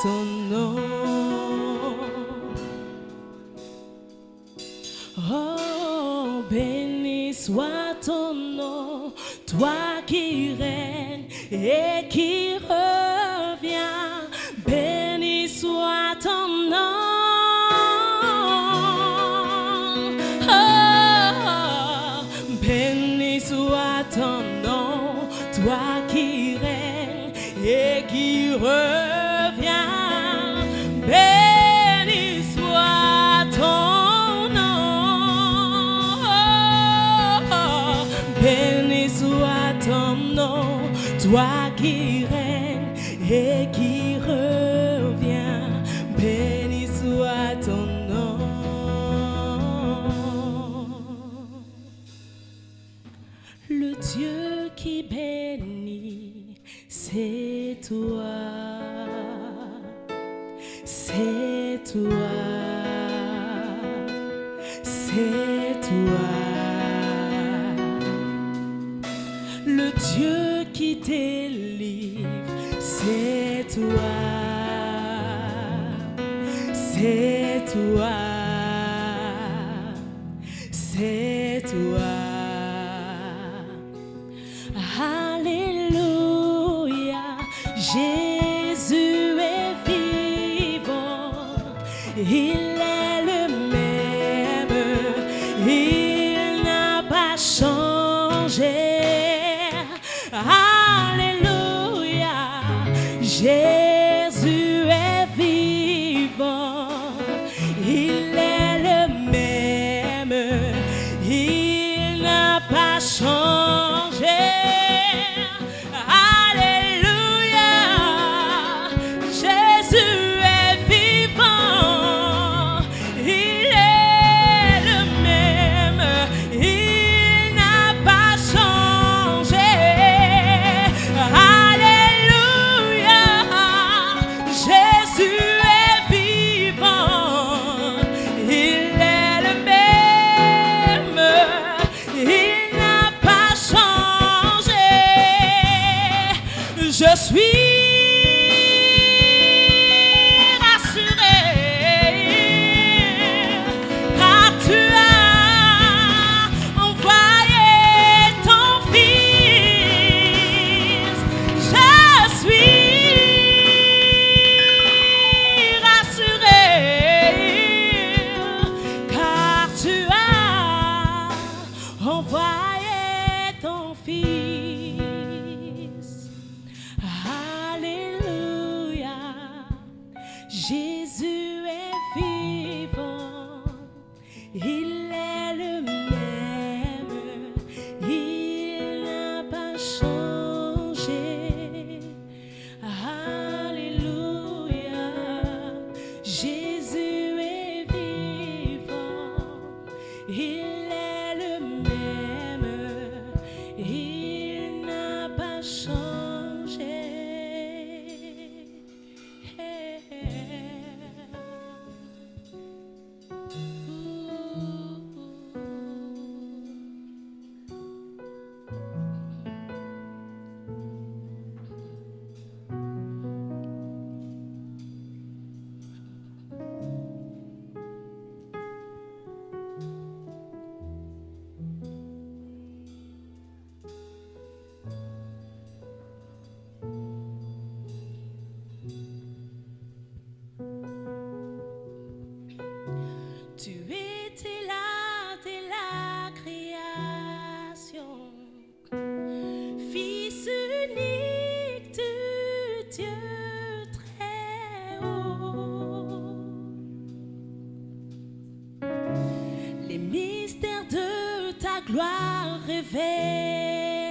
ton nom. Oh, béni soit ton nom, toi qui règnes et qui reviens. Béni soit ton nom. Oh, béni soit ton nom, toi qui règnes et qui reviens. Béni soit ton nom. Oh, béni soit ton nom, toi qui règnes et qui reviens. Béni soit ton nom. Le Dieu qui bénit, c'est toi. C'est toi. C'est toi. Le Dieu qui délivre, c'est toi. C'est toi. C'est toi. Alléluia, Jésus est vivant, il est le même, il n'a pas changé. Alléluia, Jésus est vivant, il est le même, il n'a pas changé. Alléluia, Jésus est vivant, il est le même, il n'a pas changé. Alléluia, Jésus est vivant, il est le même, il n'a pas changé. Je suis rassuré car tu as envoyé ton fils. Je suis rassuré car tu as envoyé ton fils. Alléluia, Jésus est vivant, il est le même, il n'a pas changé. Alléluia, Jésus est vivant, il est le même, il n'a pas changé. Tu étais là dès la création, Fils unique de Dieu très haut. Les mystères de ta gloire révélés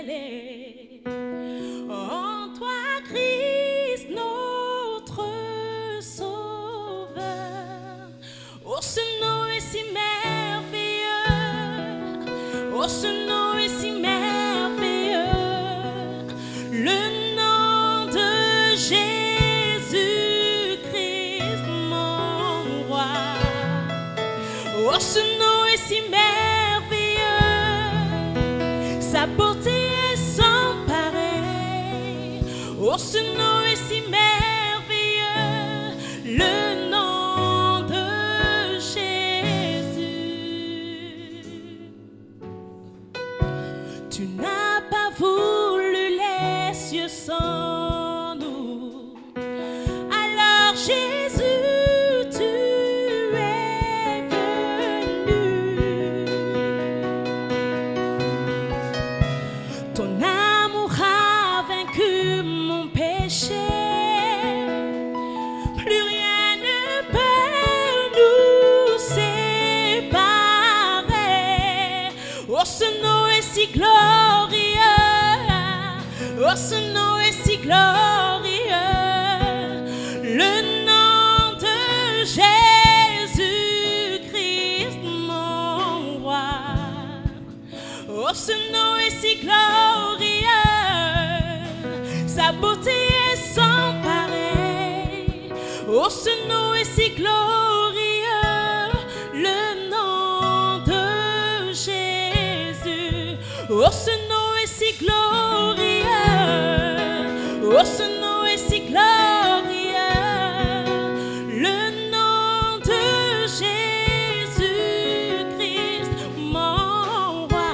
en toi, Christ, notre Sauveur. Oh, ce nom est si merveilleux, oh, ce nom est si merveilleux, le nom de Jésus-Christ, mon roi. Oh, ce nom est si merveilleux, sa beauté est sans pareil. Oh, ce nom est si merveilleux, Jésus, tu es venu. Ton amour a vaincu mon péché. Plus rien ne peut nous séparer. Oh, ce nom est si glorieux. Oh, ce nom est si glorieux. Le nom de Jésus-Christ, mon roi. Oh, ce nom est si glorieux. Sa beauté est sans pareil. Oh, ce nom est si glorieux. Le nom de Jésus. Oh, ce nom est si glorieux. Oh, ce nom est si glorieux. Le nom de Jésus-Christ, mon roi.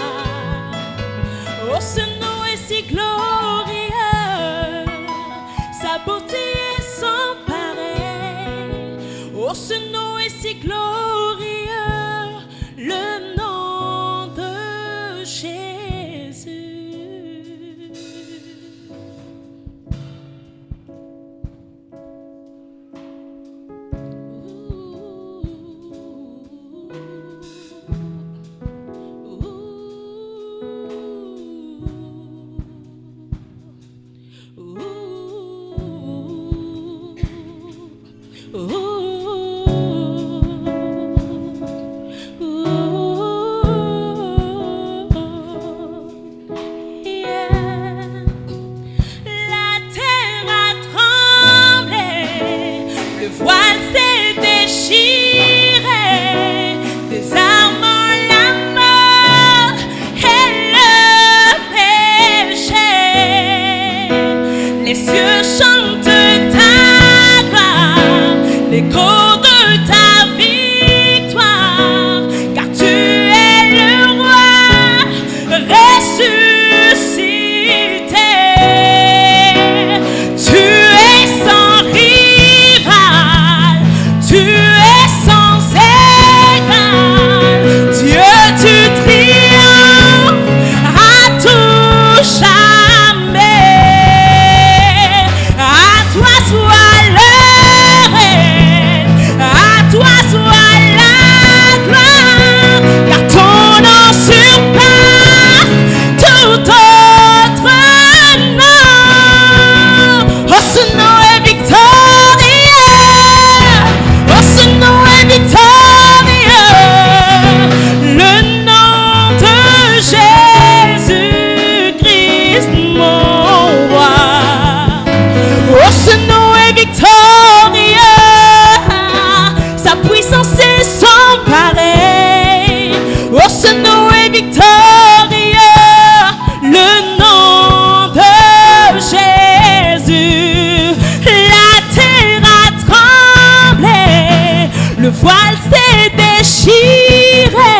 Oh, ce nom est si glorieux. Sa beauté est sans pareil. Oh, ce nom est si glorieux. Le nom de Jésus. La terre a tremblé, le voile s'est déchiré, désarmant la mort et le péché. Les cieux chantent ta gloire, l'écho de ta victoire, car tu es le roi ressuscité. Tu es sans rival, tu es sans égal. Dieu, tu triomphes à tout jamais. À toi soit le règne, à toi soit la gloire, car ton nom surpasse tout autre nom. Oh, ce nom est victorieux. Oh, ce nom est victorieux. Le nom de Jésus-Christ, mon roi. Oh, ce nom est victorieux. Sa puissance est sans pareil. Oh, ce nom est victorieux. Le nom de Jésus. La terre a tremblé, le voile s'est déchiré,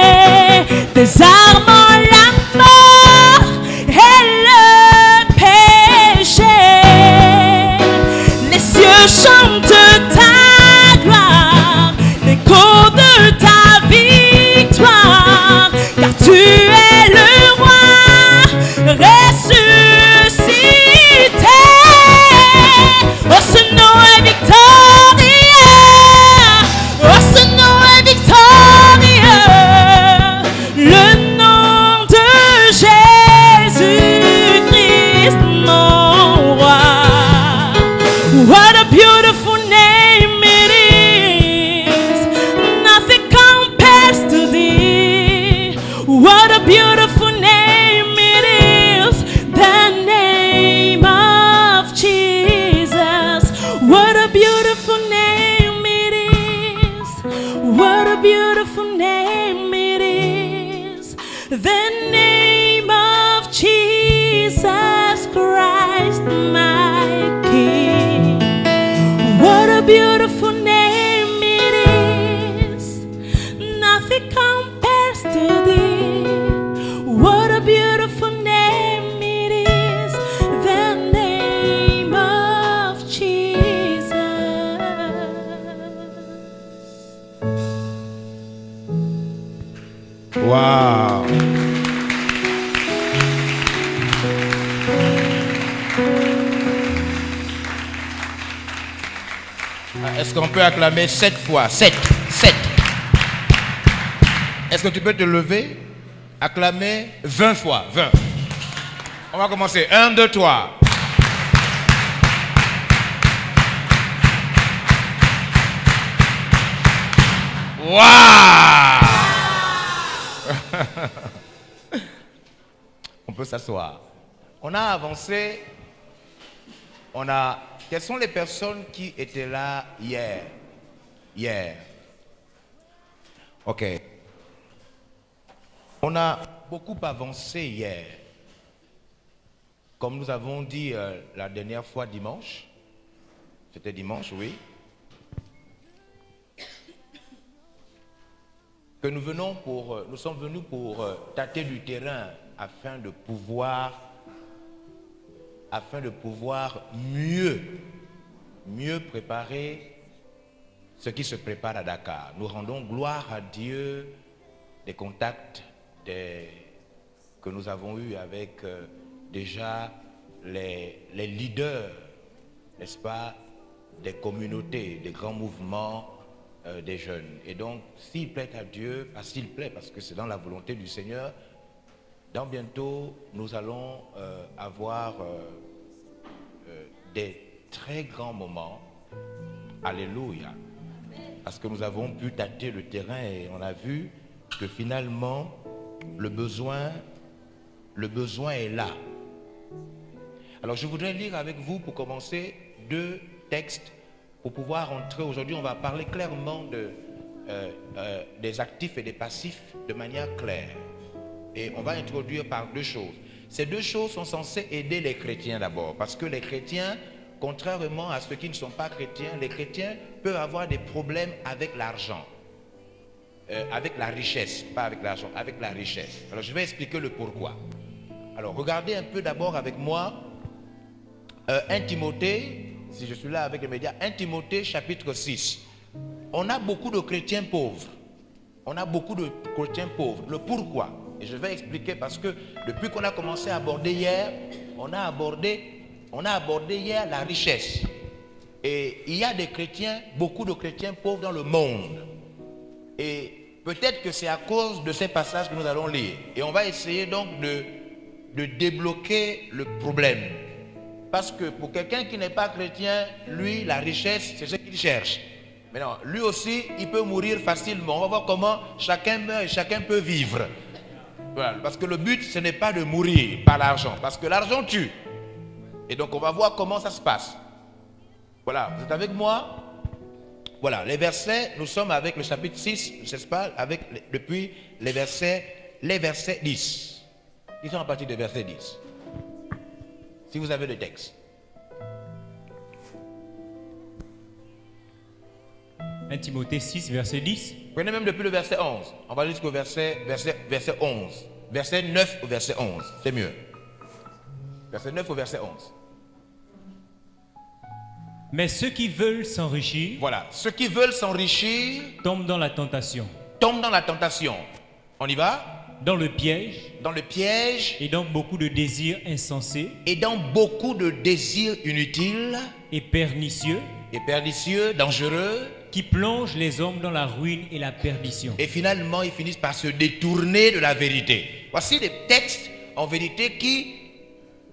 désarmant la mort et le péché. Les cieux chantent ta gloire, l'écho de ta victoire, car tu es le roi ressuscité. Oh, ce nom est victorieux. Oh, ce nom est victorieux. Le nom de Jésus-Christ, mon roi. What a beautiful name it is. Nothing compares to thee. What a beautiful name it is. The name of Jesus. What a beautiful name it is. What a beautiful name it is. The name of Jesus Christ, my King. What a beautiful name it is. Nothing compares to thee. What a beautiful name it is. The name of Jesus. Waouh. Est-ce qu'on peut acclamer 7 fois? 7. Est-ce que tu peux te lever? Acclamer 20 fois. 20. On va commencer. 1, 2, 3. Waouh. On peut s'asseoir. On a avancé. Quelles sont les personnes qui étaient là hier? Ok. On a beaucoup avancé hier. Comme nous avons dit la dernière fois dimanche. C'était dimanche, oui. Que nous sommes venus pour tâter du terrain afin de pouvoir mieux préparer ce qui se prépare à Dakar. Nous rendons gloire à Dieu des contacts que nous avons eus avec déjà les leaders, n'est-ce pas, des communautés, des grands mouvements des jeunes. Et donc, s'il plaît à Dieu, parce que c'est dans la volonté du Seigneur, dans bientôt, nous allons avoir des très grands moments. Alléluia. Parce que nous avons pu tâter le terrain et on a vu que finalement, le besoin est là. Alors, je voudrais lire avec vous, pour commencer, 2 textes pour pouvoir entrer. Aujourd'hui, on va parler clairement des actifs et des passifs de manière claire. Et on va introduire par 2 choses. Ces 2 choses sont censées aider les chrétiens d'abord. Parce que les chrétiens, contrairement à ceux qui ne sont pas chrétiens, les chrétiens peuvent avoir des problèmes avec l'argent. Avec la richesse, pas avec l'argent, avec la richesse. Alors je vais expliquer le pourquoi. Alors regardez un peu d'abord avec moi 1 Timothée, si je suis là avec les médias, 1 Timothée chapitre 6. On a beaucoup de chrétiens pauvres. Le pourquoi? Et je vais expliquer parce que depuis qu'on a commencé à aborder hier, on a abordé hier la richesse. Et il y a des chrétiens, beaucoup de chrétiens pauvres dans le monde. Et peut-être que c'est à cause de ces passages que nous allons lire. Et on va essayer donc de débloquer le problème. Parce que pour quelqu'un qui n'est pas chrétien, lui, la richesse, c'est ce qu'il cherche. Mais non, lui aussi, il peut mourir facilement. On va voir comment chacun meurt et chacun peut vivre. Voilà, parce que le but, ce n'est pas de mourir par l'argent. Parce que l'argent tue. Et donc, on va voir comment ça se passe. Voilà, vous êtes avec moi? Voilà, les versets, nous sommes avec le chapitre 6, n'est-ce pas, depuis les versets 10. Ils sont à partir du verset 10. Si vous avez le texte. 1 Timothée 6, verset 10. Prenez même depuis le verset 11. On va jusqu'au verset 11. Verset 9 au verset 11. C'est mieux. Verset 9 au verset 11. Mais ceux qui veulent s'enrichir, voilà, ceux qui veulent s'enrichir tombent dans la tentation. On y va? Dans le piège. Et dans beaucoup de désirs insensés. Et dans beaucoup de désirs inutiles. Et pernicieux. Dangereux. Qui plongent les hommes dans la ruine et la perdition. Et finalement, ils finissent par se détourner de la vérité. Voici des textes, en vérité, qui,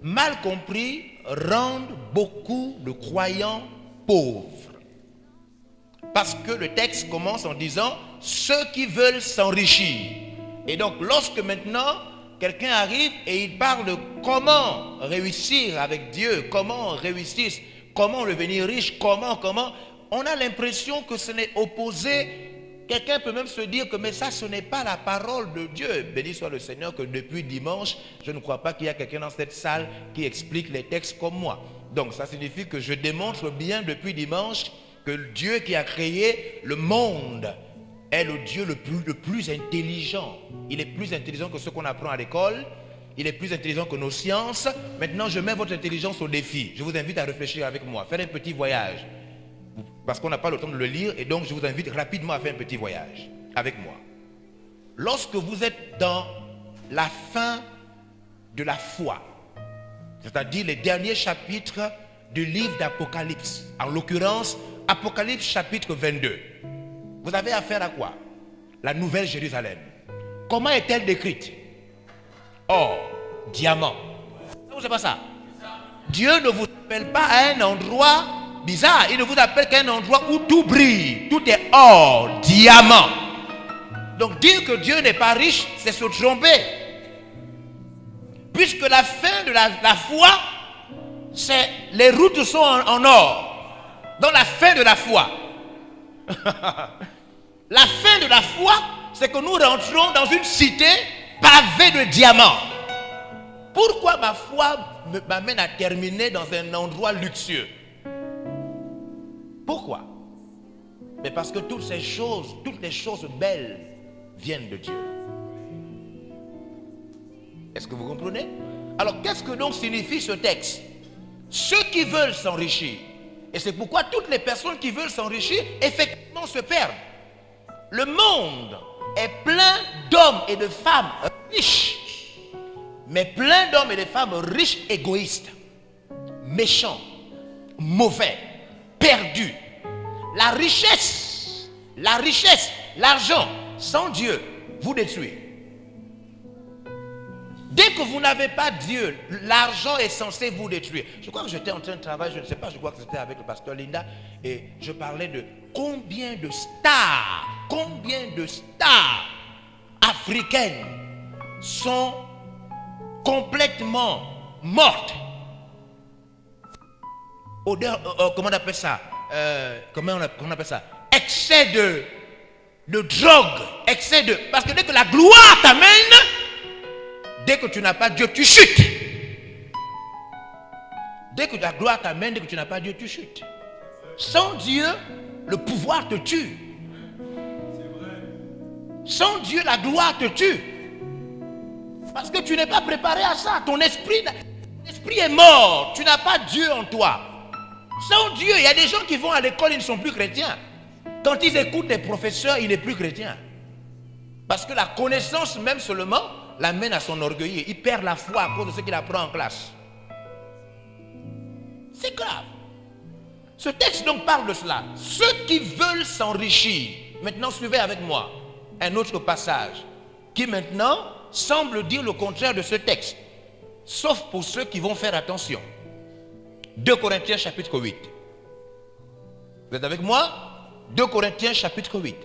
mal compris, rendent beaucoup de croyants pauvres. Parce que le texte commence en disant « ceux qui veulent s'enrichir ». Et donc, lorsque maintenant, quelqu'un arrive et il parle de comment réussir avec Dieu, comment réussir, comment devenir riche, comment, on a l'impression que ce n'est opposé. Quelqu'un peut même se dire que mais ça, ce n'est pas la parole de Dieu. Béni soit le Seigneur que depuis dimanche, je ne crois pas qu'il y a quelqu'un dans cette salle qui explique les textes comme moi. Donc, ça signifie que je démontre bien depuis dimanche que Dieu qui a créé le monde est le Dieu le plus intelligent. Il est plus intelligent que ce qu'on apprend à l'école. Il est plus intelligent que nos sciences. Maintenant, je mets votre intelligence au défi. Je vous invite à réfléchir avec moi, faire un petit voyage. Parce qu'on n'a pas le temps de le lire. Et donc, je vous invite rapidement à faire un petit voyage avec moi. lorsque vous êtes dans la fin de la foi, c'est-à-dire les derniers chapitres du livre d'Apocalypse, en l'occurrence Apocalypse chapitre 22, vous avez affaire à quoi? La Nouvelle Jérusalem. Comment est-elle décrite? Or, diamant. C'est pas ça. Dieu ne vous appelle pas à un endroit bizarre. Il ne vous appelle qu'à un endroit où tout brille. Tout est or, diamant. Donc dire que Dieu n'est pas riche, c'est se tromper. Puisque la fin de la foi, c'est les routes sont en or. Dans la fin de la foi. La fin de la foi, c'est que nous rentrons dans une cité pavée de diamants. Pourquoi ma foi m'amène à terminer dans un endroit luxueux? Pourquoi? Mais parce que toutes les choses belles viennent de Dieu. Est-ce que vous comprenez? Alors qu'est-ce que donc signifie ce texte? Ceux qui veulent s'enrichir. Et c'est pourquoi toutes les personnes qui veulent s'enrichir, effectivement, se perdent. Le monde est plein d'hommes et de femmes riches. Mais plein d'hommes et de femmes riches, égoïstes, méchants, mauvais, perdus. La richesse, l'argent, sans Dieu, vous détruit. Dès que vous n'avez pas Dieu, l'argent est censé vous détruire. Je crois que j'étais en train de travailler, je ne sais pas, je crois que c'était avec le pasteur Linda, et je parlais de combien de stars africaines sont complètement mortes. Comment on appelle ça? Comment on appelle ça? Excès de drogue, parce que dès que la gloire t'amène, dès que tu n'as pas Dieu, tu chutes. Dès que la gloire t'amène, dès que tu n'as pas Dieu, tu chutes. Sans Dieu, le pouvoir te tue. Sans Dieu, la gloire te tue. Parce que tu n'es pas préparé à ça. Ton esprit est mort. Tu n'as pas Dieu en toi. Sans Dieu, il y a des gens qui vont à l'école, ils ne sont plus chrétiens. Quand ils écoutent les professeurs, il n'est plus chrétien. Parce que la connaissance même seulement l'amène à son orgueil. Il perd la foi à cause de ce qu'il apprend en classe. C'est grave. Ce texte donc parle de cela. Ceux qui veulent s'enrichir. Maintenant, suivez avec moi un autre passage qui maintenant semble dire le contraire de ce texte. Sauf pour ceux qui vont faire attention. 2 Corinthiens chapitre 8. Vous êtes avec moi? 2 Corinthiens chapitre 8.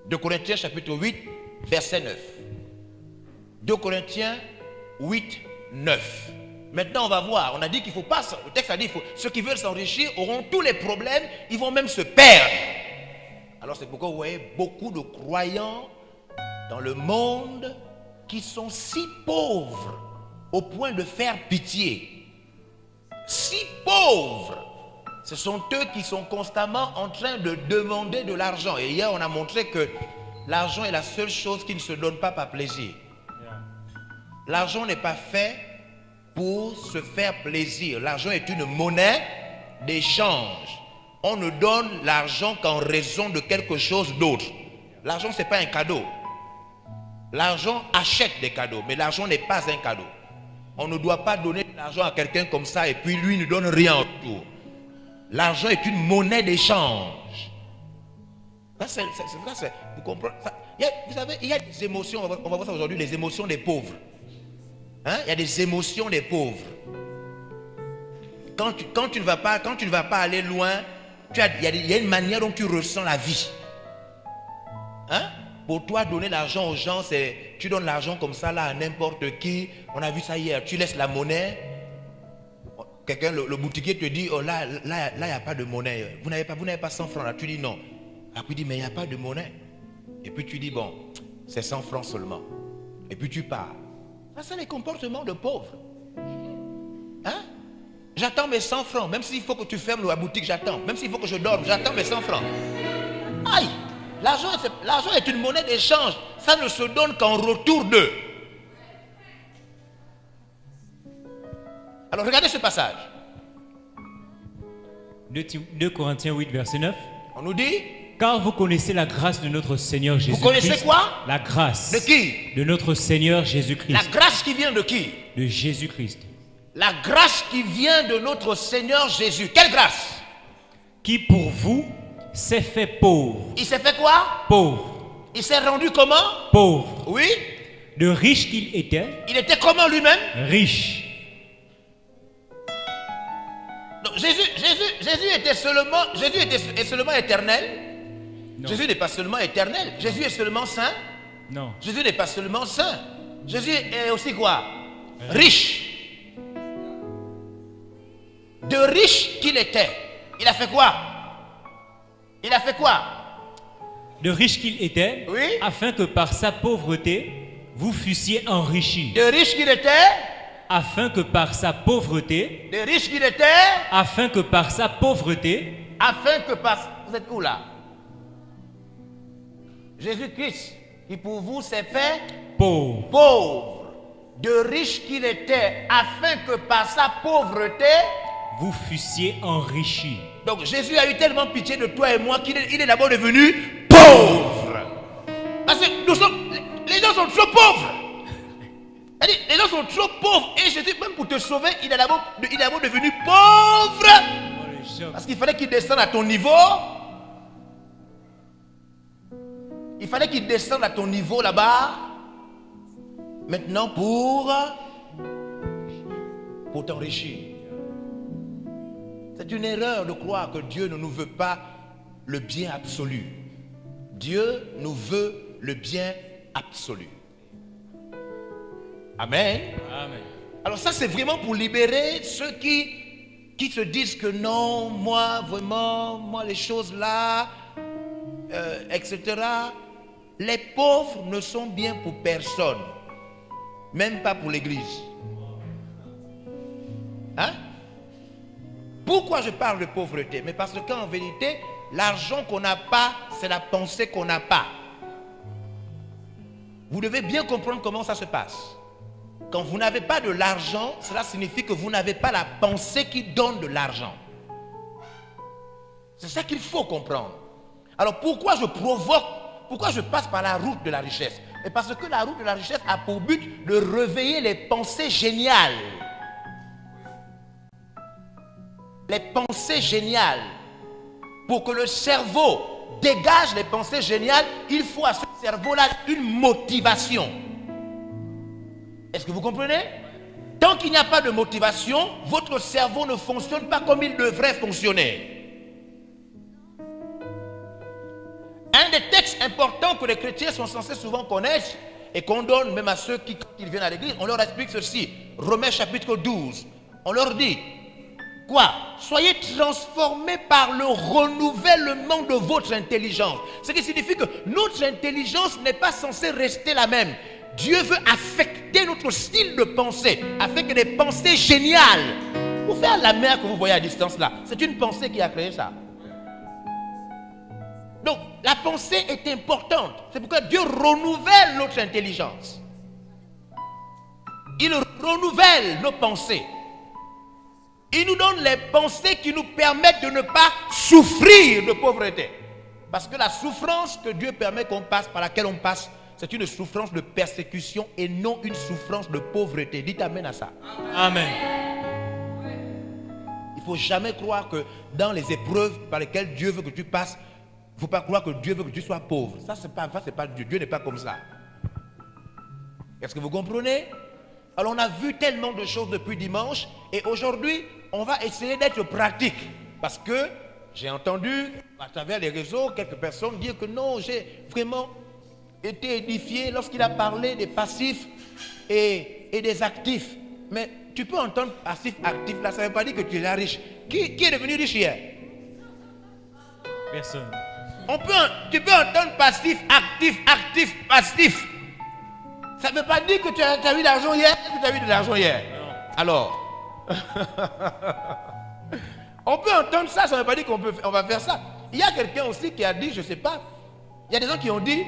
2 Corinthiens chapitre 8, verset 9. 2 Corinthiens 8, 9. Maintenant, on va voir. On a dit qu'il ne faut pas... Le texte a dit que ceux qui veulent s'enrichir auront tous les problèmes. Ils vont même se perdre. Alors c'est pourquoi vous voyez beaucoup de croyants dans le monde qui sont si pauvres au point de faire pitié. Si pauvres. Ce sont eux qui sont constamment en train de demander de l'argent. Et hier, on a montré que l'argent est la seule chose qui ne se donne pas par plaisir. L'argent n'est pas fait pour se faire plaisir. L'argent est une monnaie d'échange. On ne donne l'argent qu'en raison de quelque chose d'autre. L'argent, ce n'est pas un cadeau. L'argent achète des cadeaux, mais l'argent n'est pas un cadeau. On ne doit pas donner de l'argent à quelqu'un comme ça et puis lui ne donne rien en retour. L'argent est une monnaie d'échange. Vous comprenez ça, vous savez, il y a des émotions, on va voir ça aujourd'hui, les émotions des pauvres. Hein? Il y a des émotions des pauvres. Quand tu ne vas pas aller loin, il y a une manière dont tu ressens la vie. Hein? Pour toi, donner l'argent aux gens, c'est tu donnes l'argent comme ça là à n'importe qui. On a vu ça hier. Tu laisses la monnaie. Quelqu'un, le boutiquier te dit, oh là, il n'y a pas de monnaie. Vous n'avez pas 100 francs là. Tu dis non. Après, il dit, mais il n'y a pas de monnaie. Et puis tu dis, bon, c'est 100 francs seulement. Et puis tu pars. Ça, c'est les comportements de pauvres. Hein? J'attends mes 100 francs. Même s'il faut que tu fermes la boutique, j'attends. Même s'il faut que je dorme, j'attends mes 100 francs. Aïe! L'argent est une monnaie d'échange. Ça ne se donne qu'en retour d'eux. Alors regardez ce passage. 2 Corinthiens 8, verset 9. On nous dit, Car vous connaissez la grâce de notre Seigneur Jésus-Christ. Vous connaissez quoi? La grâce. De qui? De notre Seigneur Jésus-Christ. La grâce qui vient de qui? De Jésus-Christ. La grâce qui vient de notre Seigneur Jésus. Quelle grâce? Qui pour vous s'est fait pauvre. Il s'est fait quoi? Pauvre. Il s'est rendu comment? Pauvre. Oui. De riche qu'il était. Il était comment lui-même? Riche. Donc, Jésus était seulement éternel. Non. Jésus n'est pas seulement éternel. Jésus est seulement saint. Non. Jésus n'est pas seulement saint. Jésus est aussi quoi? Riche. De riche qu'il était. Il a fait quoi? Il a fait quoi? De riche qu'il était, Oui. afin que par sa pauvreté, vous fussiez enrichis. De riche qu'il était. Afin que par sa pauvreté, De riche qu'il était. afin que par sa pauvreté, Afin que par... Vous êtes où là? Jésus-Christ, qui pour vous s'est fait pauvre. pauvre. De riche qu'il était, afin que par sa pauvreté... Vous fussiez enrichis. Donc Jésus a eu tellement pitié de toi et moi qu'il est d'abord devenu pauvre. Parce que les gens sont trop pauvres. C'est-à-dire, les gens sont trop pauvres. Et Jésus, même pour te sauver, il est d'abord devenu pauvre. Parce qu'il fallait qu'il descende à ton niveau. Il fallait qu'il descende à ton niveau là-bas. Maintenant pour t'enrichir. C'est une erreur de croire que Dieu ne nous veut pas le bien absolu. Dieu nous veut le bien absolu. Amen. Amen. Alors ça, c'est vraiment pour libérer ceux qui se disent que non, moi, vraiment, moi, les choses là, etc. Les pauvres ne sont bien pour personne. Même pas pour l'église. Hein? Pourquoi je parle de pauvreté? Mais parce qu'en vérité, l'argent qu'on n'a pas, c'est la pensée qu'on n'a pas. Vous devez bien comprendre comment ça se passe. Quand vous n'avez pas de l'argent, cela signifie que vous n'avez pas la pensée qui donne de l'argent. C'est ça qu'il faut comprendre. Alors pourquoi je passe par la route de la richesse? Et parce que la route de la richesse a pour but de réveiller les pensées géniales. Les pensées géniales. Pour que le cerveau dégage les pensées géniales, il faut à ce cerveau-là une motivation. Est-ce que vous comprenez? Tant qu'il n'y a pas de motivation, votre cerveau ne fonctionne pas comme il devrait fonctionner. Un des textes importants que les chrétiens sont censés souvent connaître et qu'on donne même à ceux qui viennent à l'église, on leur explique ceci. Romains chapitre 12. On leur dit, quoi? Soyez transformés par le renouvellement de votre intelligence. Ce qui signifie que notre intelligence n'est pas censée rester la même. Dieu veut affecter notre style de pensée avec des pensées géniales. Pour faire la mer que vous voyez à distance là, c'est une pensée qui a créé ça. Donc la pensée est importante. C'est pourquoi Dieu renouvelle notre intelligence. Il renouvelle nos pensées. Il nous donne les pensées qui nous permettent de ne pas souffrir de pauvreté. Parce que la souffrance que Dieu permet qu'on passe, par laquelle on passe, c'est une souffrance de persécution et non une souffrance de pauvreté. Dites amen à ça. Amen. Il ne faut jamais croire que dans les épreuves par lesquelles Dieu veut que tu passes, il ne faut pas croire que Dieu veut que tu sois pauvre. Ça, c'est pas Dieu. Dieu n'est pas comme ça. Est-ce que vous comprenez? Alors, on a vu tellement de choses depuis dimanche et aujourd'hui, on va essayer d'être pratique. Parce que j'ai entendu à travers les réseaux quelques personnes dire que non, j'ai vraiment été édifié lorsqu'il a parlé des passifs et des actifs. Mais tu peux entendre passif, actif, là, ça ne veut pas dire que tu es riche. Qui est devenu riche hier? Personne. Tu peux entendre passif, actif, actif, passif. Ça ne veut pas dire que tu as eu de l'argent hier et que tu as eu de l'argent hier. Non. Alors, on peut entendre ça, ça ne veut pas dire qu'on va faire ça. Il y a quelqu'un aussi qui a dit, je ne sais pas, il y a des gens qui ont dit,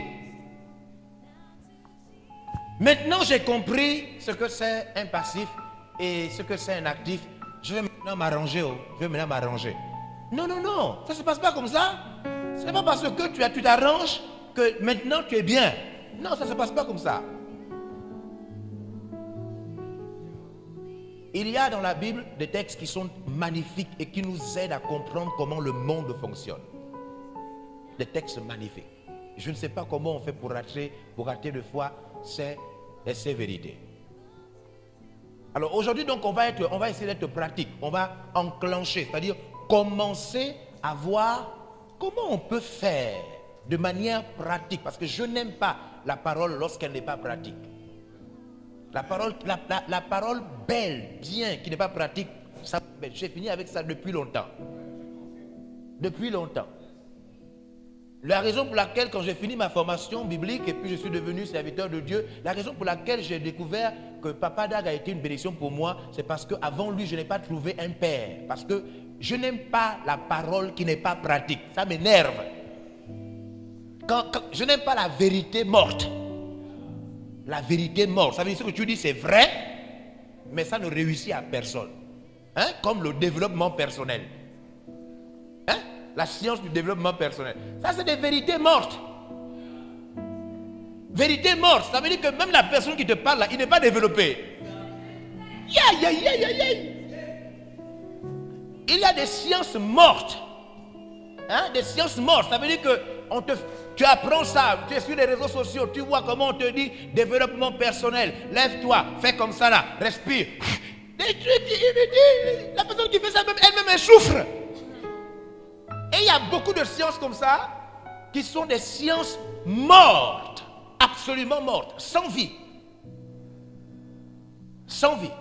maintenant j'ai compris ce que c'est un passif et ce que c'est un actif. Je vais maintenant m'arranger. Non, non, non, ça ne se passe pas comme ça. Ce n'est pas parce que tu t'arranges que maintenant tu es bien. Non, ça ne se passe pas comme ça. Il y a dans la Bible des textes qui sont magnifiques et qui nous aident à comprendre comment le monde fonctionne. Des textes magnifiques. Je ne sais pas comment on fait pour rater de fois ces vérités. Alors aujourd'hui, donc, on va essayer d'être pratique. On va enclencher, c'est-à-dire commencer à voir comment on peut faire de manière pratique. Parce que je n'aime pas la parole lorsqu'elle n'est pas pratique. La parole belle, bien, qui n'est pas pratique, j'ai fini avec ça depuis longtemps. Depuis longtemps. La raison pour laquelle, quand j'ai fini ma formation biblique et puis je suis devenu serviteur de Dieu, la raison pour laquelle j'ai découvert que Papa Dag a été une bénédiction pour moi, c'est parce qu'avant lui, je n'ai pas trouvé un père. Parce que je n'aime pas la parole qui n'est pas pratique. Ça m'énerve. Je n'aime pas la vérité morte. La vérité morte. Ça veut dire ce que tu dis, c'est vrai, mais ça ne réussit à personne. Hein? Comme le développement personnel. Hein? La science du développement personnel. Ça, c'est des vérités mortes. Vérité morte, ça veut dire que même la personne qui te parle là, il n'est pas développé. Il y a des sciences mortes. Hein? Des sciences mortes, ça veut dire que tu apprends ça, tu es sur les réseaux sociaux, tu vois comment on te dit développement personnel. Lève-toi, fais comme ça là, respire. Des trucs, la personne qui fait ça elle-même elle souffre. Et il y a beaucoup de sciences comme ça qui sont des sciences mortes, absolument mortes, sans vie. Sans vie.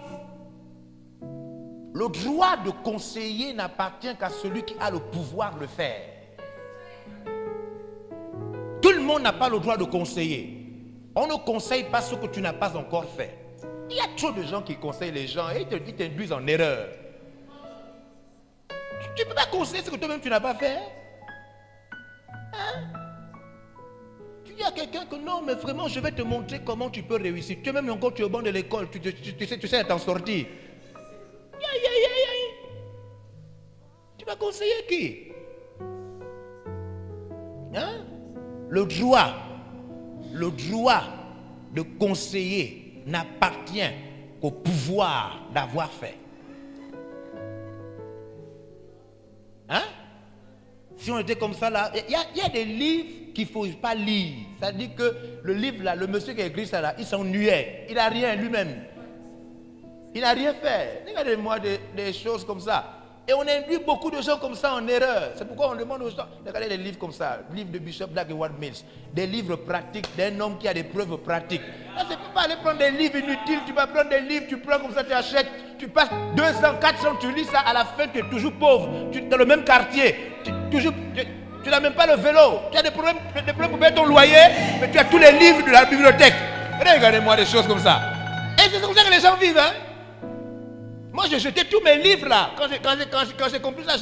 Le droit de conseiller n'appartient qu'à celui qui a le pouvoir de le faire. Tout le monde n'a pas le droit de conseiller. On ne conseille pas ce que tu n'as pas encore fait. Il y a trop de gens qui conseillent les gens et ils t'induisent en erreur. Tu ne peux pas conseiller ce que toi-même tu n'as pas fait. Hein? Tu dis à quelqu'un que non, mais vraiment, je vais te montrer comment tu peux réussir. Toi-même encore, tu es au banc de l'école, tu sais t'en sortir. Tu vas conseiller qui? Hein? Le droit de conseiller n'appartient qu'au pouvoir d'avoir fait. Hein? Si on était comme ça là, il y a des livres qu'il ne faut pas lire. C'est-à-dire que le livre là, le monsieur qui a écrit ça là, il s'ennuyait. Il n'a rien lui-même. Il n'a rien fait. Regardez-moi des choses comme ça. Et on induit beaucoup de gens comme ça en erreur. C'est pourquoi on demande aux gens, regardez des livres comme ça, livres de Bishop Dag Heward-Mills, des livres pratiques d'un homme qui a des preuves pratiques. Là, c'est pas aller prendre des livres inutiles, tu vas prendre des livres, tu prends comme ça, tu achètes, tu passes 200, 400, tu lis ça, à la fin tu es toujours pauvre, tu es dans le même quartier, tu n'as même pas le vélo, tu as des problèmes pour payer ton loyer, mais tu as tous les livres de la bibliothèque. Regardez-moi des choses comme ça. Et c'est comme ça que les gens vivent, hein. Moi, j'ai jeté tous mes livres là. Quand j'ai compris ça,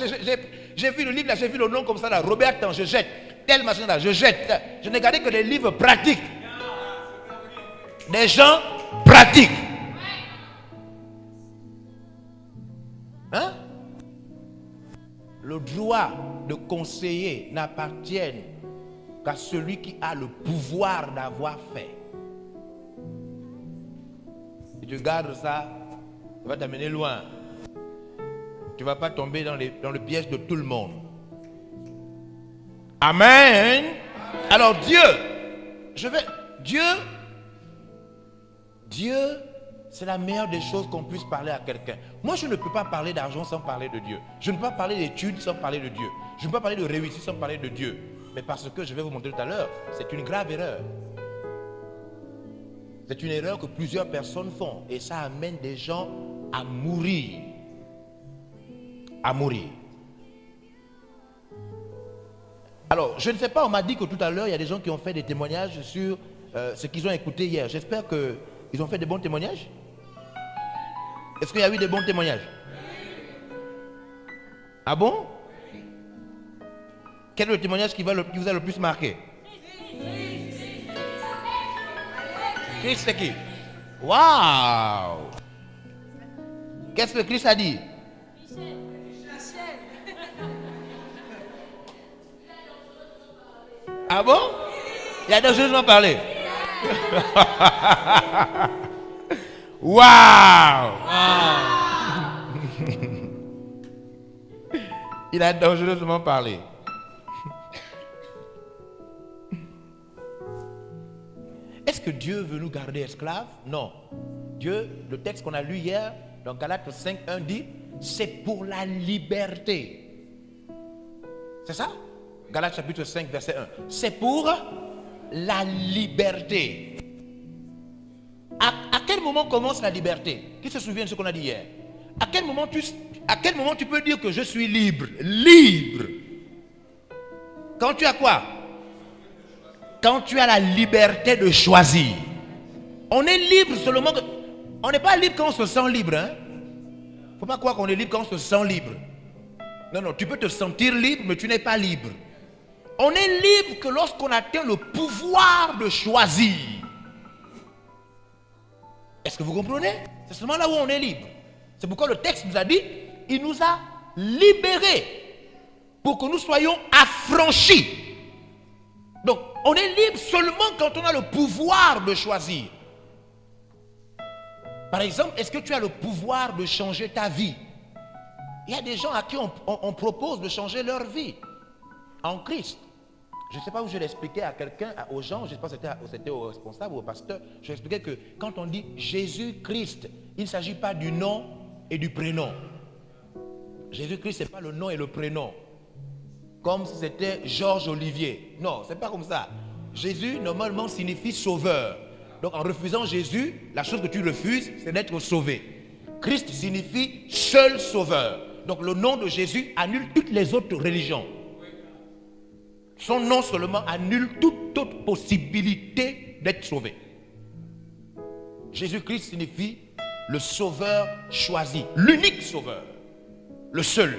j'ai vu le livre là, j'ai vu le nom comme ça là. Robert Tan, je jette. Tel machin là, je jette. Je n'ai gardé que des livres pratiques. Des gens pratiques. Hein? Le droit de conseiller n'appartient qu'à celui qui a le pouvoir d'avoir fait. Si tu gardes ça, ça va t'amener loin. Tu ne vas pas tomber dans le piège de tout le monde. Amen. Alors Dieu, c'est la meilleure des choses qu'on puisse parler à quelqu'un. Moi, je ne peux pas parler d'argent sans parler de Dieu. Je ne peux pas parler d'études sans parler de Dieu. Je ne peux pas parler de réussite sans parler de Dieu. Mais parce que je vais vous montrer tout à l'heure, c'est une grave erreur. C'est une erreur que plusieurs personnes font. Et ça amène des gens à mourir. À mourir. Alors, je ne sais pas, on m'a dit que tout à l'heure, il y a des gens qui ont fait des témoignages sur ce qu'ils ont écouté hier. J'espère qu'ils ont fait des bons témoignages. Est-ce qu'il y a eu des bons témoignages? Ah bon? Quel est le témoignage qui vous a le plus marqué? Christ c'est qui? Waouh! Qu'est-ce que Christ a dit? Ah bon? Il a dangereusement parlé. Waouh! Il a dangereusement parlé. Est-ce que Dieu veut nous garder esclaves? Non. Dieu, le texte qu'on a lu hier, dans Galates 5:1 dit, c'est pour la liberté. C'est ça? Galates chapitre 5, verset 1. C'est pour la liberté. À quel moment commence la liberté? Qui se souvient de ce qu'on a dit hier? À quel moment tu peux dire que je suis libre? Libre. Quand tu as quoi? Quand tu as la liberté de choisir. On est libre seulement que... On n'est pas libre quand on se sent libre. Il ne faut pas croire qu'on est libre quand on se sent libre. Non, non, tu peux te sentir libre, mais tu n'es pas libre. On est libre que lorsqu'on atteint le pouvoir de choisir. Est-ce que vous comprenez? C'est seulement là où on est libre. C'est pourquoi le texte nous a dit, il nous a libérés pour que nous soyons affranchis. Donc, on est libre seulement quand on a le pouvoir de choisir. Par exemple, est-ce que tu as le pouvoir de changer ta vie? Il y a des gens à qui on propose de changer leur vie en Christ. Je ne sais pas où je l'expliquais à quelqu'un, aux gens, je ne sais pas si c'était au responsable ou au pasteur. Je l'expliquais que quand on dit Jésus-Christ, il ne s'agit pas du nom et du prénom. Jésus-Christ, ce n'est pas le nom et le prénom. Comme si c'était Georges Olivier. Non, ce n'est pas comme ça. Jésus, normalement, signifie sauveur. Donc, en refusant Jésus, la chose que tu refuses, c'est d'être sauvé. Christ signifie seul sauveur. Donc, le nom de Jésus annule toutes les autres religions. Son nom seulement annule toute autre possibilité d'être sauvé. Jésus-Christ signifie le sauveur choisi, l'unique sauveur, le seul.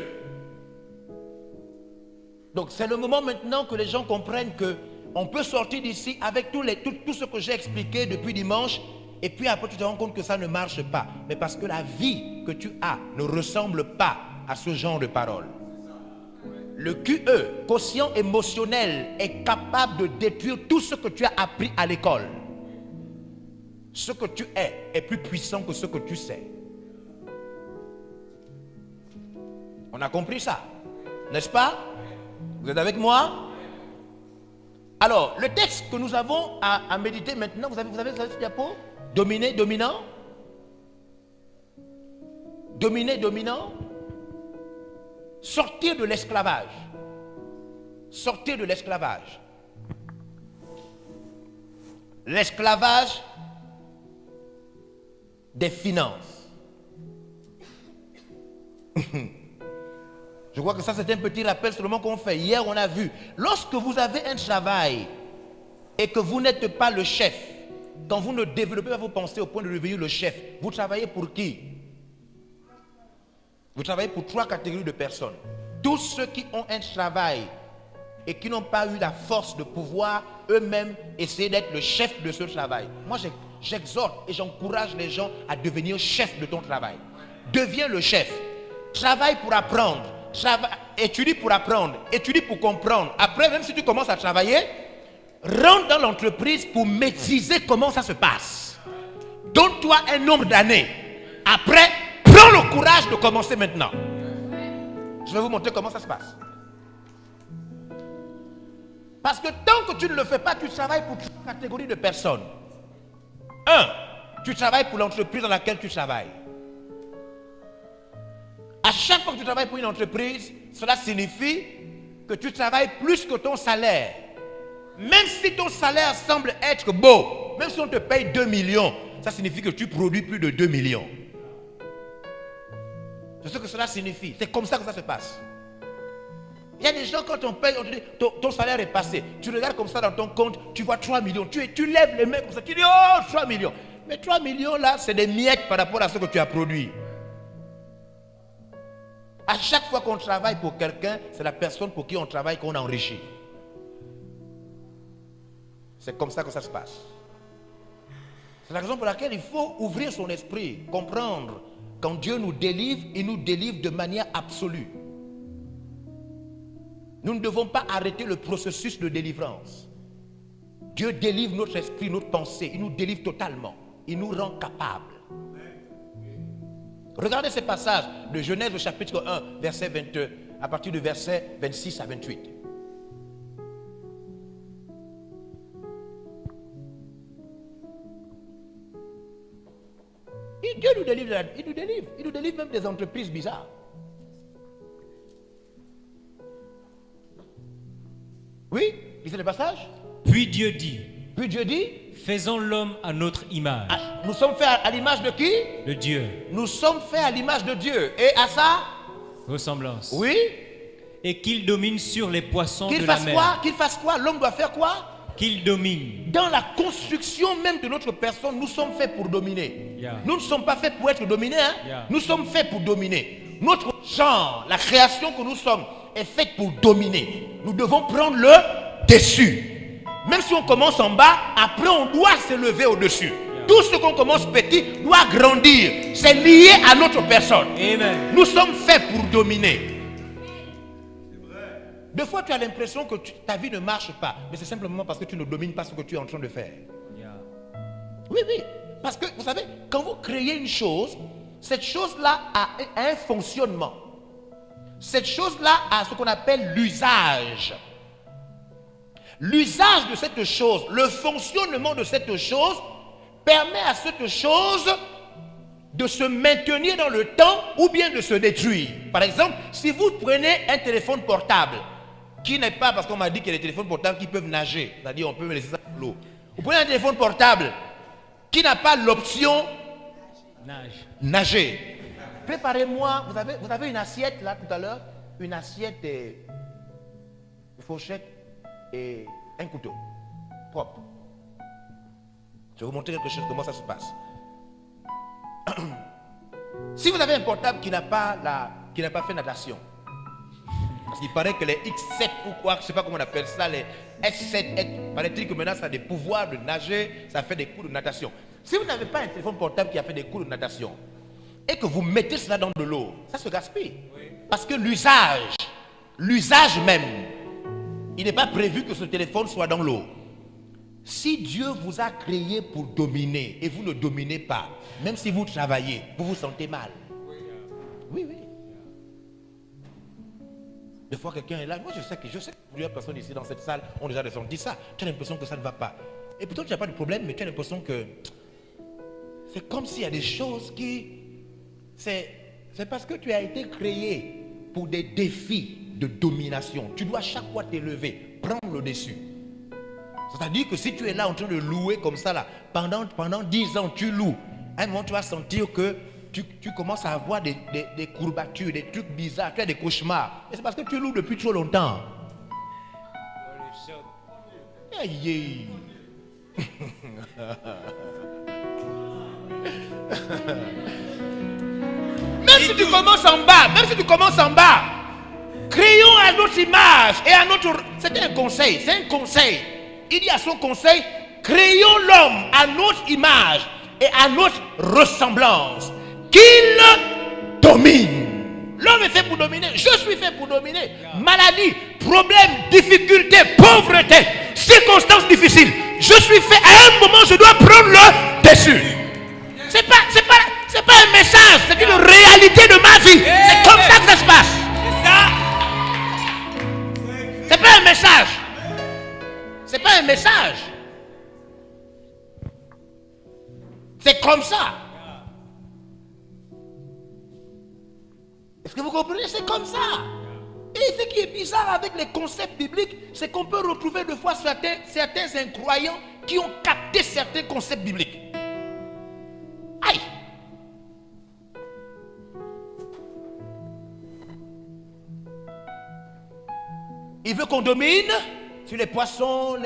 Donc c'est le moment maintenant que les gens comprennent qu'on peut sortir d'ici avec tout ce que j'ai expliqué depuis dimanche, et puis après tu te rends compte que ça ne marche pas. Mais parce que la vie que tu as ne ressemble pas à ce genre de paroles. Le QE, quotient émotionnel, est capable de détruire tout ce que tu as appris à l'école. Ce que tu est plus puissant que ce que tu sais. On a compris ça, n'est-ce pas? Vous êtes avec moi? Alors, le texte que nous avons à méditer maintenant, vous avez ce diapo? Dominer, dominant. Dominer, dominant. Sortir de l'esclavage. Sortir de l'esclavage. L'esclavage des finances. Je crois que ça c'est un petit rappel seulement qu'on fait. Hier on a vu, lorsque vous avez un travail et que vous n'êtes pas le chef, quand vous ne développez pas vos pensées au point de devenir le chef, vous travaillez pour qui? Vous travaillez pour 3 catégories de personnes. Tous ceux qui ont un travail et qui n'ont pas eu la force de pouvoir eux-mêmes essayer d'être le chef de ce travail. Moi, j'exhorte et j'encourage les gens à devenir chef de ton travail. Deviens le chef. Travaille pour apprendre. Étudie pour apprendre. Étudie pour comprendre. Après, même si tu commences à travailler, rentre dans l'entreprise pour maîtriser comment ça se passe. Donne-toi un nombre d'années. Après, prends le courage de commencer maintenant. Je vais vous montrer comment ça se passe. Parce que tant que tu ne le fais pas, tu travailles pour 3 catégories de personnes. 1. Tu travailles pour l'entreprise dans laquelle tu travailles. À chaque fois que tu travailles pour une entreprise, cela signifie que tu travailles plus que ton salaire. Même si ton salaire semble être beau, même si on te paye 2 millions, ça signifie que tu produis plus de 2 millions. C'est ce que cela signifie. C'est comme ça que ça se passe. Il y a des gens, quand on paye, on te dit, ton salaire est passé. Tu regardes comme ça dans ton compte, tu vois 3 millions. Tu lèves les mains comme ça, tu dis, oh, 3 millions. Mais 3 millions là, c'est des miettes par rapport à ce que tu as produit. À chaque fois qu'on travaille pour quelqu'un, c'est la personne pour qui on travaille qu'on enrichit. C'est comme ça que ça se passe. C'est la raison pour laquelle il faut ouvrir son esprit, comprendre. Quand Dieu nous délivre, il nous délivre de manière absolue. Nous ne devons pas arrêter le processus de délivrance. Dieu délivre notre esprit, notre pensée. Il nous délivre totalement. Il nous rend capables. Regardez ce passage de Genèse au chapitre 1, verset 22, à partir du verset 26 à 28. Et Dieu nous délivre, il nous délivre même des entreprises bizarres. Oui, lisez le passage. Puis Dieu dit, faisons l'homme à notre image. Nous sommes faits à l'image de qui? De Dieu. Nous sommes faits à l'image de Dieu. Et à sa ressemblance. Oui. Et qu'il domine sur les poissons de la mer. Qu'il fasse quoi? L'homme doit faire quoi? Qu'il domine. Dans la construction même de notre personne, nous sommes faits pour dominer. Yeah. Nous ne sommes pas faits pour être dominés. Hein? Yeah. Nous sommes faits pour dominer. Notre genre, la création que nous sommes, est faite pour dominer. Nous devons prendre le dessus. Même si on commence en bas, après on doit s'élever au-dessus. Yeah. Tout ce qu'on commence petit doit grandir. C'est lié à notre personne. Amen. Nous sommes faits pour dominer. Des fois, tu as l'impression que ta vie ne marche pas. Mais c'est simplement parce que tu ne domines pas ce que tu es en train de faire. Yeah. Oui, oui. Parce que, vous savez, quand vous créez une chose, cette chose-là a un fonctionnement. Cette chose-là a ce qu'on appelle l'usage. L'usage de cette chose, le fonctionnement de cette chose, permet à cette chose de se maintenir dans le temps ou bien de se détruire. Par exemple, si vous prenez un téléphone portable, qui n'est pas, parce qu'on m'a dit qu'il y a des téléphones portables qui peuvent nager, c'est-à-dire on peut me laisser ça dans l'eau. Vous prenez un téléphone portable qui n'a pas l'option nager. Préparez-moi, vous avez une assiette là tout à l'heure, une assiette et une fourchette et un couteau propre. Je vais vous montrer quelque chose, comment ça se passe. Si vous avez un portable qui n'a pas fait natation, parce qu'il paraît que les X7 ou quoi, je ne sais pas comment on appelle ça, les S7, paraît-il que maintenant ça a des pouvoirs de nager, ça fait des cours de natation. Si vous n'avez pas un téléphone portable qui a fait des cours de natation et que vous mettez cela dans de l'eau, ça se gaspille. Oui. Parce que l'usage même, il n'est pas prévu que ce téléphone soit dans l'eau. Si Dieu vous a créé pour dominer et vous ne dominez pas, même si vous travaillez, vous vous sentez mal. Oui, oui. Des fois, quelqu'un est là. Moi, je sais que plusieurs personnes ici dans cette salle ont déjà ressenti ça. Tu as l'impression que ça ne va pas. Et pourtant, tu n'as pas de problème, mais tu as l'impression que c'est comme s'il y a des choses qui... C'est parce que tu as été créé pour des défis de domination. Tu dois chaque fois t'élever, prendre le dessus. C'est-à-dire que si tu es là en train de louer comme ça, là, pendant 10 ans, tu loues. À un moment, tu vas sentir que tu commences à avoir des courbatures, des trucs bizarres, tu as des cauchemars. Et c'est parce que tu loues depuis trop longtemps. Aïe. Même si tu commences en bas, créons à notre image et à notre... C'est un conseil. Il dit à son conseil, créons l'homme à notre image et à notre ressemblance, qu'il domine. L'homme est fait pour dominer, je suis fait pour dominer. Maladie, problème, difficulté, pauvreté, circonstances difficiles. Je suis fait, à un moment je dois prendre le dessus. C'est pas un message, c'est une réalité de ma vie. C'est comme ça que ça se passe. C'est pas un message. C'est pas un message. C'est comme ça. Est-ce que vous comprenez? C'est comme ça. Et ce qui est bizarre avec les concepts bibliques, c'est qu'on peut retrouver de fois certains incroyants qui ont capté certains concepts bibliques. Aïe! Il veut qu'on domine sur les poissons,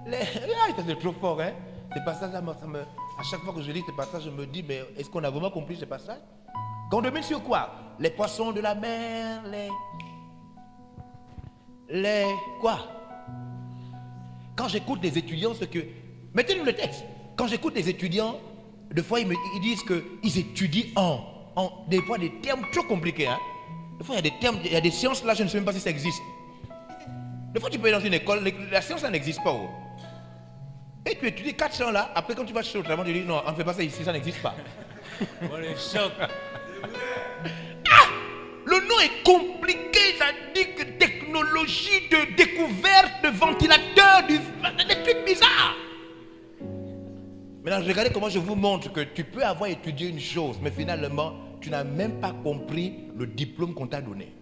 c'est trop fort, hein? C'est pas ça, à chaque fois que je lis ce passage, je me dis, mais est-ce qu'on a vraiment compris ce passage? Qu'on domine sur quoi? Les poissons de la mer, les quoi? Quand j'écoute des étudiants, ce que... Mettez-nous le texte. Quand j'écoute des étudiants, des fois ils disent qu'ils étudient des fois des termes trop compliqués, hein? Des fois il y a des termes, il y a des sciences là, je ne sais même pas si ça existe. Des fois, tu peux aller dans une école, la science, ça n'existe pas. Oh. Et tu étudies 400 là, après quand tu vas chercher au travail, tu dis non, on ne fait pas ça ici, ça n'existe pas. On est choc. Le nom est compliqué, ça dit que technologie de découverte de ventilateur, des trucs bizarres. Maintenant, regardez comment je vous montre que tu peux avoir étudié une chose, mais finalement, tu n'as même pas compris le diplôme qu'on t'a donné.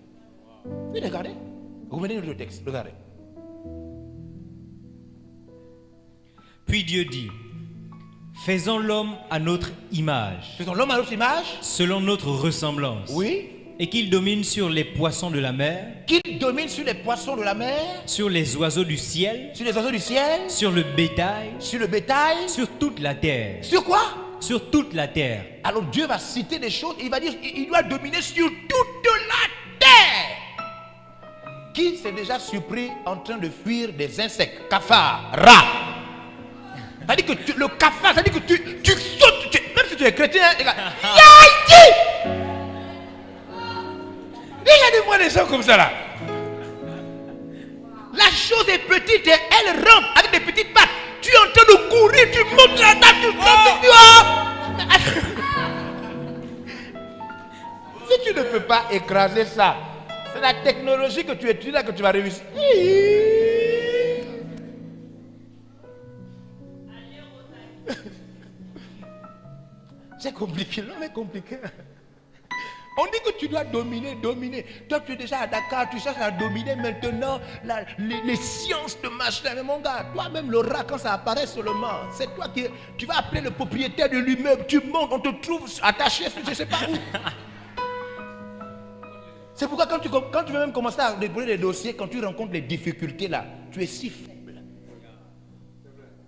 Oui, regardez. Revenez le texte, regardez. Puis Dieu dit, faisons l'homme à notre image, Faisons l'homme à notre image. selon notre ressemblance. Oui. Et qu'il domine sur les poissons de la mer, Qu'il domine sur les poissons de la mer, sur les oiseaux du ciel, sur les oiseaux du ciel, sur le bétail, sur le bétail. sur toute la terre. Sur quoi? Sur toute la terre. Alors Dieu va citer des choses, il va dire il doit dominer sur toute la terre. Qui s'est déjà surpris en train de fuir des insectes? Cafards, rats. C'est-à-dire que le cafard, c'est-à-dire que tu sautes, même si tu es chrétien, regarde. Regardez-moi des gens comme ça là. La chose est petite et elle rentre avec des petites pattes. Tu es en train de courir, tu montes la table, Si tu ne peux pas écraser ça, c'est la technologie que tu étudies là que tu vas réussir. C'est compliqué, non mais compliqué. On dit que tu dois dominer. Toi, tu es déjà à Dakar, tu cherches à dominer maintenant les sciences de machin. Mais mon gars, toi-même, le rat, quand ça apparaît seulement, c'est toi qui... Tu vas appeler le propriétaire de l'immeuble, tu montes, on te trouve attaché, je ne sais pas où. C'est pourquoi quand tu veux même commencer à déposer des dossiers, quand tu rencontres les difficultés là, tu es si faible.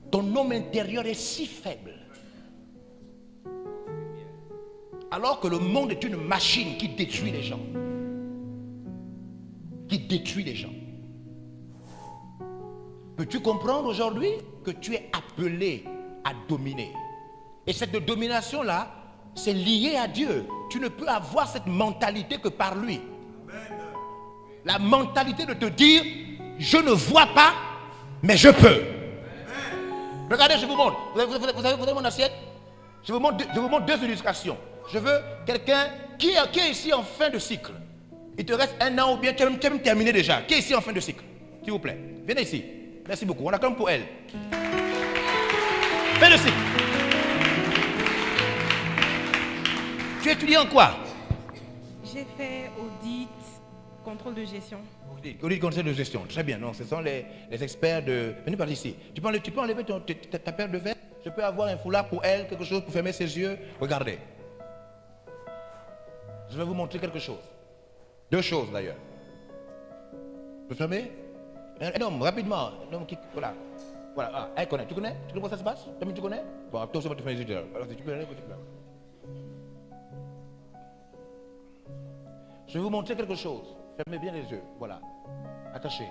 Ton homme intérieur est si faible. Alors que le monde est une machine qui détruit les gens. Qui détruit les gens. Peux-tu comprendre aujourd'hui que tu es appelé à dominer? Et cette domination-là, c'est lié à Dieu. Tu ne peux avoir cette mentalité que par lui. La mentalité de te dire, je ne vois pas, mais je peux. Regardez, je vous montre. Vous avez mon assiette? Je vous montre deux illustrations. Je veux quelqu'un qui est ici en fin de cycle. Il te reste 1 an ou bien tu as même terminé déjà. Qui est ici en fin de cycle? S'il vous plaît. Venez ici. Merci beaucoup. On acclame pour elle. Fin de cycle. Tu étudies en quoi? J'ai fait audit, contrôle de gestion. Audit, contrôle de gestion. Très bien. Non, ce sont les experts de... Venez par ici. Tu peux enlever ta paire de verres? Je peux avoir un foulard pour elle, quelque chose pour fermer ses yeux. Regardez. Je vais vous montrer quelque chose. 2 choses d'ailleurs. Vous fermez? Un homme, rapidement. Un homme qui... Voilà. Voilà. Ah, elle connaît. Tu connais? Tu connais comment ça se passe? Tu connais? Bon, toi aussi, tu fais les yeux. Alors, si tu connais, tu peux. Je vais vous montrer quelque chose. Fermez bien les yeux. Voilà. Attachez.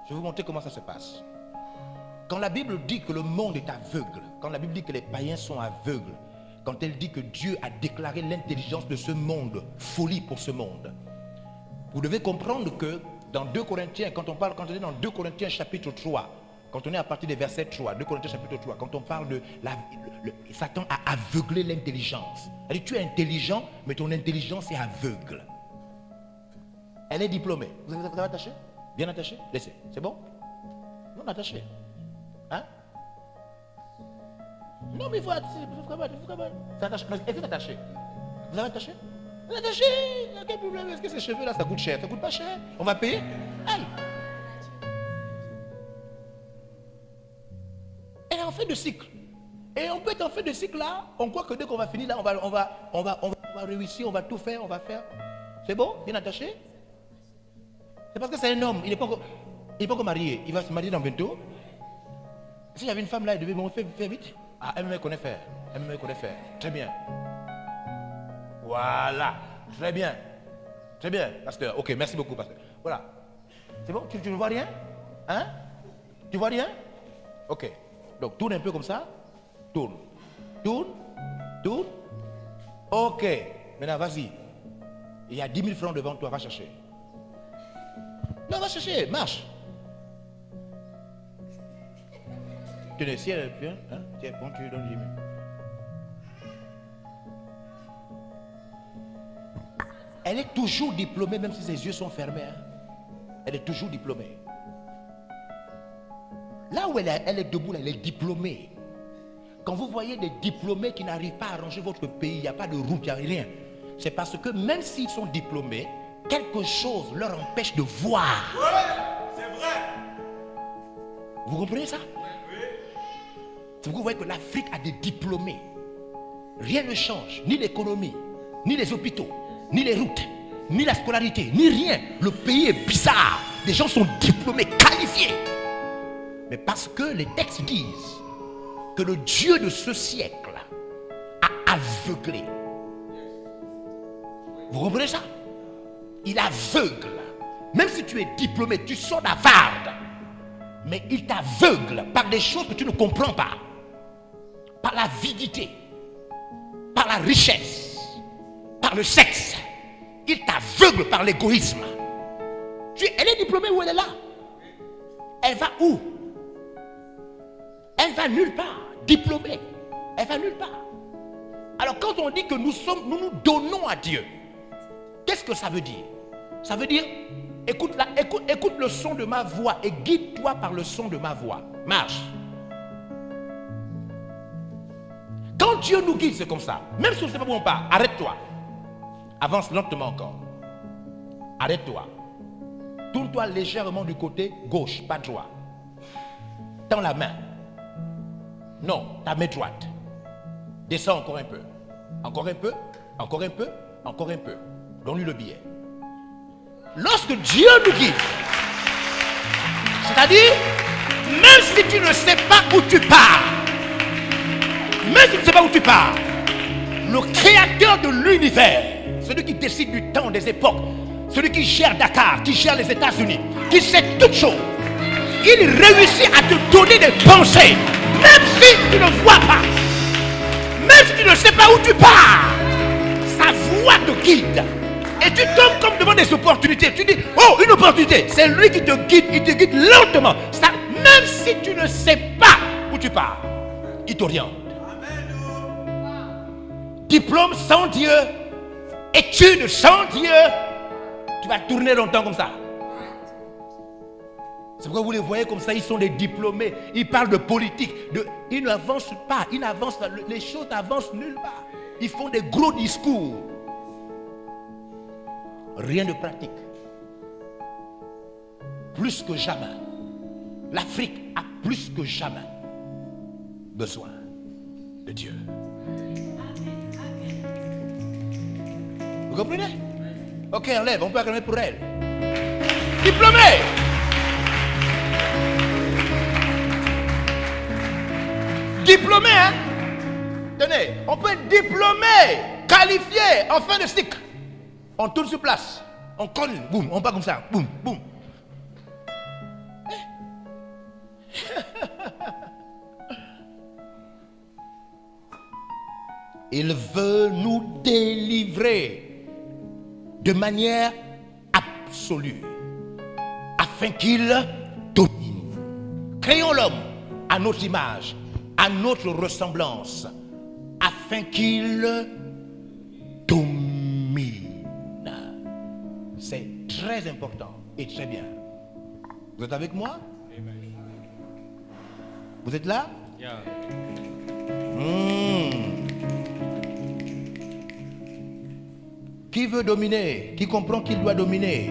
Je vais vous montrer comment ça se passe. Quand la Bible dit que le monde est aveugle, quand la Bible dit que les païens sont aveugles, quand elle dit que Dieu a déclaré l'intelligence de ce monde, folie pour ce monde, vous devez comprendre que dans 2 Corinthiens, quand on est dans 2 Corinthiens chapitre 3, quand on est à partir des versets 3, 2 Corinthiens chapitre 3, quand on parle de Satan a aveuglé l'intelligence. Elle dit, tu es intelligent, mais ton intelligence est aveugle. Elle est diplômée. Vous avez attaché? Bien attaché? Laissez. C'est bon? Non, attaché. Hein? Non, mais il faut attacher. Est-ce que c'est attaché? Vous avez attaché? Vous avez attaché? Quel problème? Est-ce que ces cheveux là, ça coûte cher? Ça coûte pas cher? On va payer? Elle est en fin de cycle. Et on peut être en fin de cycle là. On croit que dès qu'on va finir là, on va réussir, on va tout faire, on va faire. C'est bon? Bien attaché? C'est parce que c'est un homme. Il n'est pas encore marié. Il va se marier dans bientôt. S'il y avait une femme là, il devait faire vite. Ah, elle me connaît faire. Elle me connaît faire. Très bien. Voilà. Très bien. Très bien, pasteur. Ok, merci beaucoup, pasteur. Voilà. C'est bon? Tu ne vois rien? Hein? Tu vois rien? Ok. Donc, tourne un peu comme ça. Tourne. Tourne. Tourne. Ok. Maintenant, vas-y. Il y a 10 000 francs devant toi. Va chercher. Non, va chercher. Marche. tenez, si elle vient, hein, tiens, bon, tu lui donnes 10 000. Elle est toujours diplômée, même si ses yeux sont fermés. Hein. Elle est toujours diplômée. Là où elle est debout, là, elle est diplômée. Quand vous voyez des diplômés qui n'arrivent pas à arranger votre pays, il n'y a pas de route, il n'y a rien. C'est parce que même s'ils sont diplômés, quelque chose leur empêche de voir. Ouais, c'est vrai. Vous comprenez ça? Oui. C'est pourquoi vous voyez que l'Afrique a des diplômés. Rien ne change, ni l'économie, ni les hôpitaux, ni les routes, ni la scolarité, ni rien. Le pays est bizarre. Les gens sont diplômés, qualifiés. Mais parce que les textes disent que le Dieu de ce siècle a aveuglé. Vous comprenez ça? Il aveugle. Même si tu es diplômé, tu sors d'Harvard, mais il t'aveugle par des choses que tu ne comprends pas. Par l'avidité, par la richesse, par le sexe. Il t'aveugle par l'égoïsme. Elle est diplômée où elle est là? Elle va où? Elle va nulle part. Diplômée. Elle va nulle part. Alors quand on dit que nous nous donnons à Dieu, qu'est-ce que ça veut dire? Ça veut dire, écoute le son de ma voix et guide-toi par le son de ma voix. Marche. Quand Dieu nous guide, c'est comme ça. Même si on ne sait pas où on part, arrête-toi. Avance lentement encore. Arrête-toi. Tourne-toi légèrement du côté gauche, pas droit. Tends la main. Non, ta main droite. Descends encore un peu. Encore un peu. Encore un peu. Encore un peu. Donne-lui le billet. Lorsque Dieu nous guide, c'est-à-dire, même si tu ne sais pas où tu pars, même si tu ne sais pas où tu pars, le créateur de l'univers, celui qui décide du temps, des époques, celui qui gère Dakar, qui gère les États-Unis, qui sait toutes choses, il réussit à te donner des pensées, même si tu ne vois pas, même si tu ne sais pas où tu pars, sa voix te guide. Et tu tombes comme devant des opportunités. Tu dis, oh, une opportunité. C'est lui qui te guide, il te guide lentement. Ça, même si tu ne sais pas où tu pars, il t'oriente. Diplôme sans Dieu, études sans Dieu, tu vas tourner longtemps comme ça. C'est pourquoi vous les voyez comme ça, ils sont des diplômés, ils parlent de politique, ils n'avancent pas, les choses n'avancent nulle part. Ils font des gros discours. Rien de pratique. Plus que jamais, l'Afrique a plus que jamais besoin de Dieu. Vous comprenez? Ok, enlève, on peut acclamer pour elle. Diplômé. Diplômé, hein? Tenez, on peut être diplômé, qualifié, en fin de cycle. On tourne sur place, on colle, boum, on part comme ça, boum, boum. Il veut nous délivrer de manière absolue, afin qu'il domine. Créons l'homme à notre image, à notre ressemblance, afin qu'il domine. C'est très important et très bien. Vous êtes avec moi? Vous êtes là? Yeah. Qui veut dominer? Qui comprend qu'il doit dominer?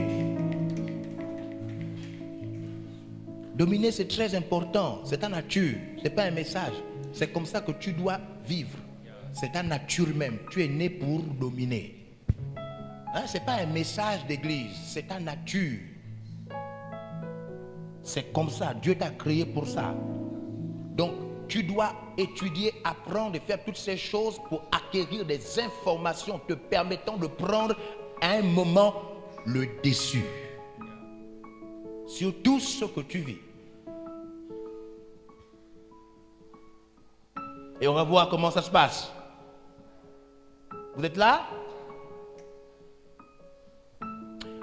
Dominer, c'est très important. C'est ta nature. Ce n'est pas un message. C'est comme ça que tu dois vivre. C'est ta nature même. Tu es né pour dominer. Hein? Ce n'est pas un message d'église. C'est ta nature. C'est comme ça. Dieu t'a créé pour ça. Donc, tu dois étudier, apprendre et faire toutes ces choses pour acquérir des informations te permettant de prendre à un moment le dessus sur tout ce que tu vis. Et on va voir comment ça se passe. Vous êtes là?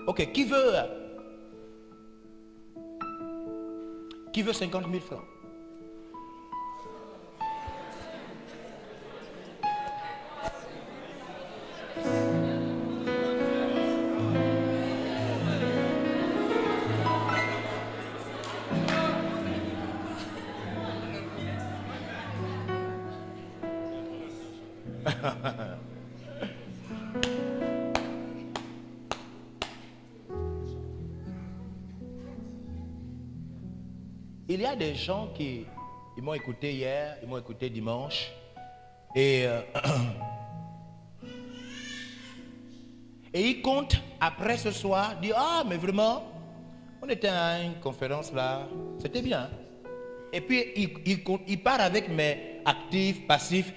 Ok, qui veut 50 000 francs? Il y a des gens qui ils m'ont écouté hier, ils m'ont écouté dimanche. Et ils comptent après ce soir dire ah mais vraiment on était à une conférence là, c'était bien. Et puis il part avec mes actifs, passifs,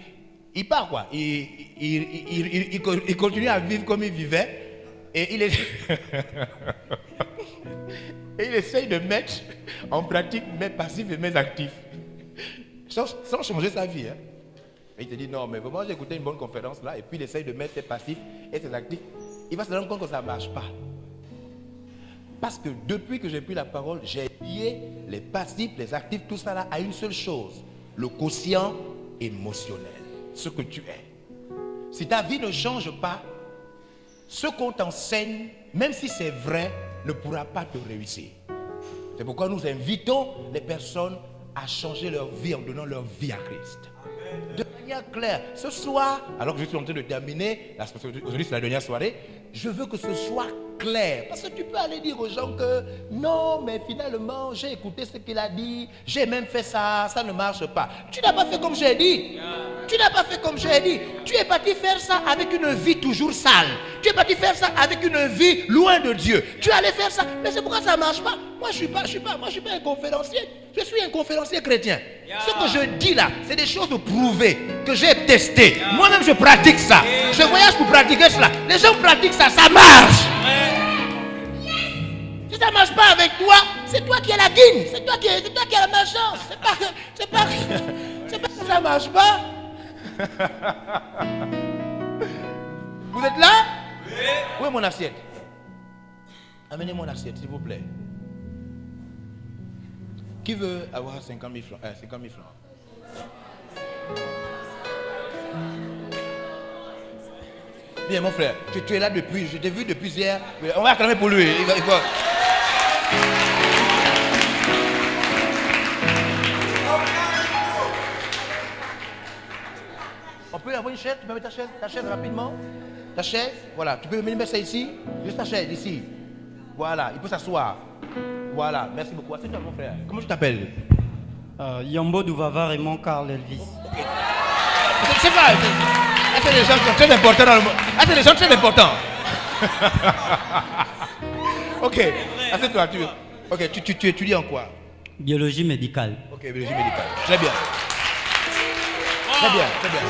il part quoi. Il continue à vivre comme il vivait et il est et il essaye de mettre en pratique mes passifs et mes actifs sans changer sa vie. Hein. Et il te dit non mais vraiment j'ai écouté une bonne conférence là et puis il essaye de mettre ses passifs et ses actifs. Il va se rendre compte que ça ne marche pas. Parce que depuis que j'ai pris la parole, j'ai lié les passifs, les actifs, tout ça là à une seule chose. Le quotient émotionnel. Ce que tu es. Si ta vie ne change pas, ce qu'on t'enseigne, même si c'est vrai, ne pourra pas te réussir. C'est pourquoi nous invitons les personnes à changer leur vie en donnant leur vie à Christ. De manière claire, ce soir, alors que je suis en train de terminer, aujourd'hui c'est la dernière soirée, je veux que ce soit clair. Parce que tu peux aller dire aux gens que non, mais finalement, j'ai écouté ce qu'il a dit, j'ai même fait ça, ça ne marche pas. Tu n'as pas fait comme j'ai dit. Tu n'as pas fait comme j'ai dit. Tu es parti faire ça avec une vie toujours sale. Tu es parti faire ça avec une vie loin de Dieu. Tu allais faire ça, mais c'est pourquoi ça ne marche pas. Moi, je suis pas un conférencier. Je suis un conférencier chrétien. Ce que je dis là, c'est des choses prouvées, que j'ai testées. Moi-même, je pratique ça. Je voyage pour pratiquer cela. Les gens pratiquent ça, ça marche. Si ça ne marche pas avec toi, c'est toi qui as la guine. C'est toi qui as la malchance. C'est pas que ça ne marche pas. Vous êtes là? Oui. Où est mon assiette? Amenez mon assiette, s'il vous plaît. Qui veut avoir 50 000 francs? 50 000 francs. Bien, mon frère, tu es là depuis, je t'ai vu depuis hier. On va acclamer pour lui. Il va... On peut avoir une chaise? Tu peux mettre ta chaise rapidement? Ta chaise, voilà. Tu peux mettre ça ici? Juste ta chaise ici. Voilà, il peut s'asseoir. Voilà, merci beaucoup. Assieds-toi, mon frère. Comment tu t'appelles? Yambo Douvava Raymond Carl Elvis. Okay. C'est pas. C'est des gens très importants dans le monde. C'est des gens très importants. Ok, assieds-toi. Ok, tu étudies en quoi? Biologie médicale. Ok, biologie médicale. Très bien. Très bien, très bien.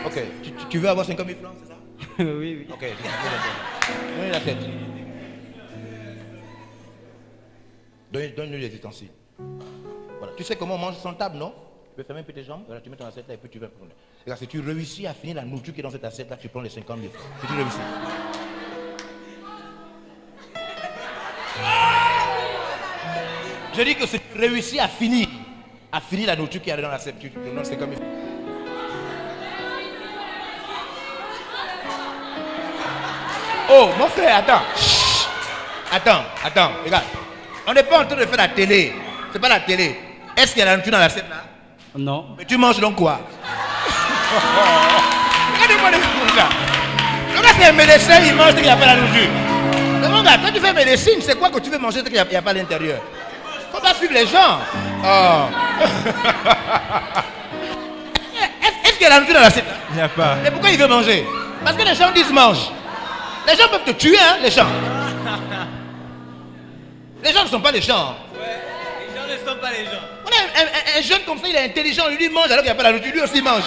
Ok, tu veux avoir 50 000 francs, c'est ça? Oui. Ok, donnez la tête. Donne-lui les ustensiles. Voilà. Tu sais comment on mange sans table, non? Tu peux fermer un peu tes jambes, voilà, tu mets ton assiette là et puis tu vas prendre. Regarde, si tu réussis à finir la nourriture qui est dans cette assiette là, tu prends les 50 000 francs. Si tu réussis. Je dis que si tu réussis à finir la nourriture qui est dans l'assiette, tu donnes 50 000 francs. Oh, mon frère, attends. Chut. Attends, regarde. On n'est pas en train de faire la télé. C'est pas la télé. Est-ce qu'il y a la nourriture dans l'assiette là? Non. Mais tu manges donc quoi? Regardez-moi les choses là. Le gars c'est un médecin, il mange qu'il n'y a pas la nourriture. Mais mon gars, quand tu fais médecine, c'est quoi que tu veux manger qu'il n'y a pas à l'intérieur? Faut pas suivre les gens. Oh. Est-ce qu'il y a la nourriture dans l'assiette? Il n'y a pas. Mais pourquoi il veut manger? Parce que les gens disent mange. Les gens peuvent te tuer, hein, les gens. Les gens ne sont pas les gens. Ouais, les gens ne sont pas les gens. On a un jeune comme ça, il est intelligent, lui mange alors qu'il n'y a pas la nourriture, lui aussi mange.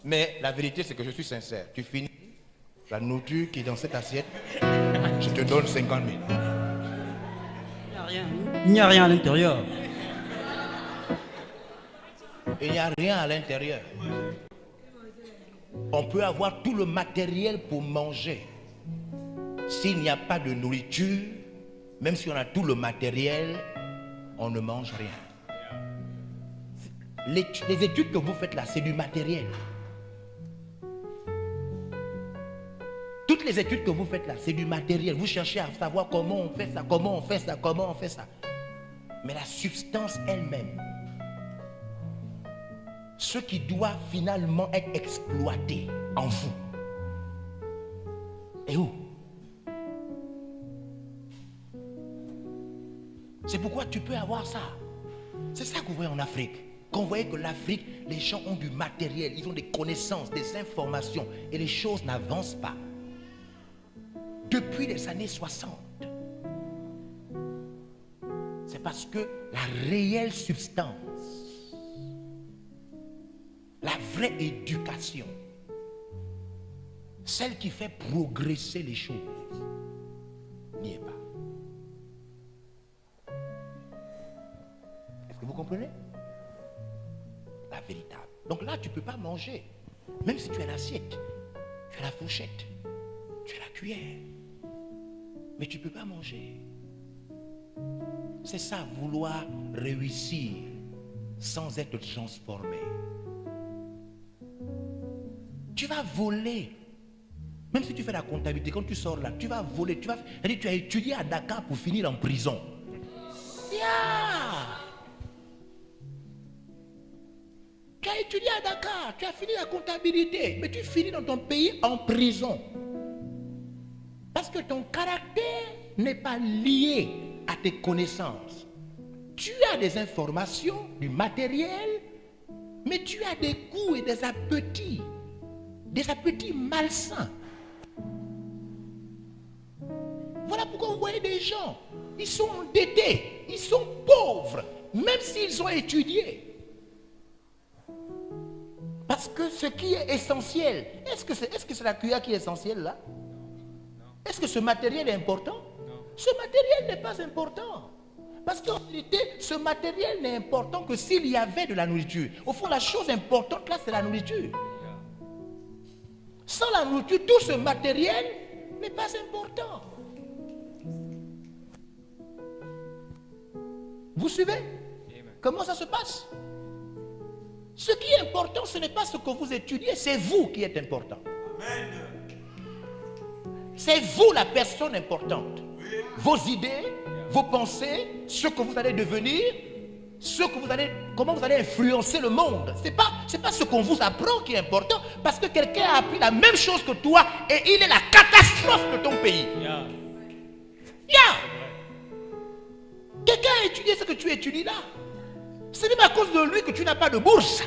Mais la vérité, c'est que je suis sincère. Tu finis la nourriture qui est dans cette assiette, je te donne 50 000. Il n'y a rien à l'intérieur. Il n'y a rien à l'intérieur. On peut avoir tout le matériel pour manger. S'il n'y a pas de nourriture, même si on a tout le matériel, on ne mange rien. Les études que vous faites là, c'est du matériel. Toutes les études que vous faites là, c'est du matériel. Vous cherchez à savoir comment on fait ça, comment on fait ça, comment on fait ça. mais la substance elle-même. Ce qui doit finalement être exploité en vous. Et où? C'est pourquoi tu peux avoir ça. C'est ça que vous voyez en Afrique. Quand vous voyez que l'Afrique, les gens ont du matériel, ils ont des connaissances, des informations, et les choses n'avancent pas. Depuis les années 60. C'est parce que la réelle substance, la vraie éducation, celle qui fait progresser les choses, n'y est pas. Est-ce que vous comprenez? La véritable. Donc là, tu ne peux pas manger. Même si tu as l'assiette, tu as la fourchette, tu as la cuillère. Mais tu ne peux pas manger. C'est ça, vouloir réussir sans être transformé. Tu vas voler. Même si tu fais la comptabilité, quand tu sors là, tu vas voler. Tu as étudié à Dakar pour finir en prison. Yeah! Tu as étudié à Dakar, tu as fini la comptabilité, mais tu finis dans ton pays en prison. Parce que ton caractère n'est pas lié à tes connaissances. Tu as des informations, du matériel, mais tu as des goûts et des appétits malsains. Voilà pourquoi vous voyez des gens, ils sont endettés, ils sont pauvres, même s'ils ont étudié. Parce que ce qui est essentiel, est-ce que c'est la cuillère qui est essentielle là? Est-ce que ce matériel est important? Ce matériel n'est pas important. Parce qu'en réalité, ce matériel n'est important que s'il y avait de la nourriture. Au fond, la chose importante là, c'est la nourriture. Sans la nourriture, tout ce matériel n'est pas important. Vous suivez? Comment ça se passe? Ce qui est important, ce n'est pas ce que vous étudiez, c'est vous qui êtes important. Amen. C'est vous la personne importante. Vos idées, vos pensées, ce que vous allez devenir, comment vous allez influencer le monde. C'est pas ce qu'on vous apprend qui est important, parce que quelqu'un a appris la même chose que toi et il est la catastrophe de ton pays. Quelqu'un a étudié ce que tu étudies là. Ce n'est pas à cause de lui que tu n'as pas de bourse.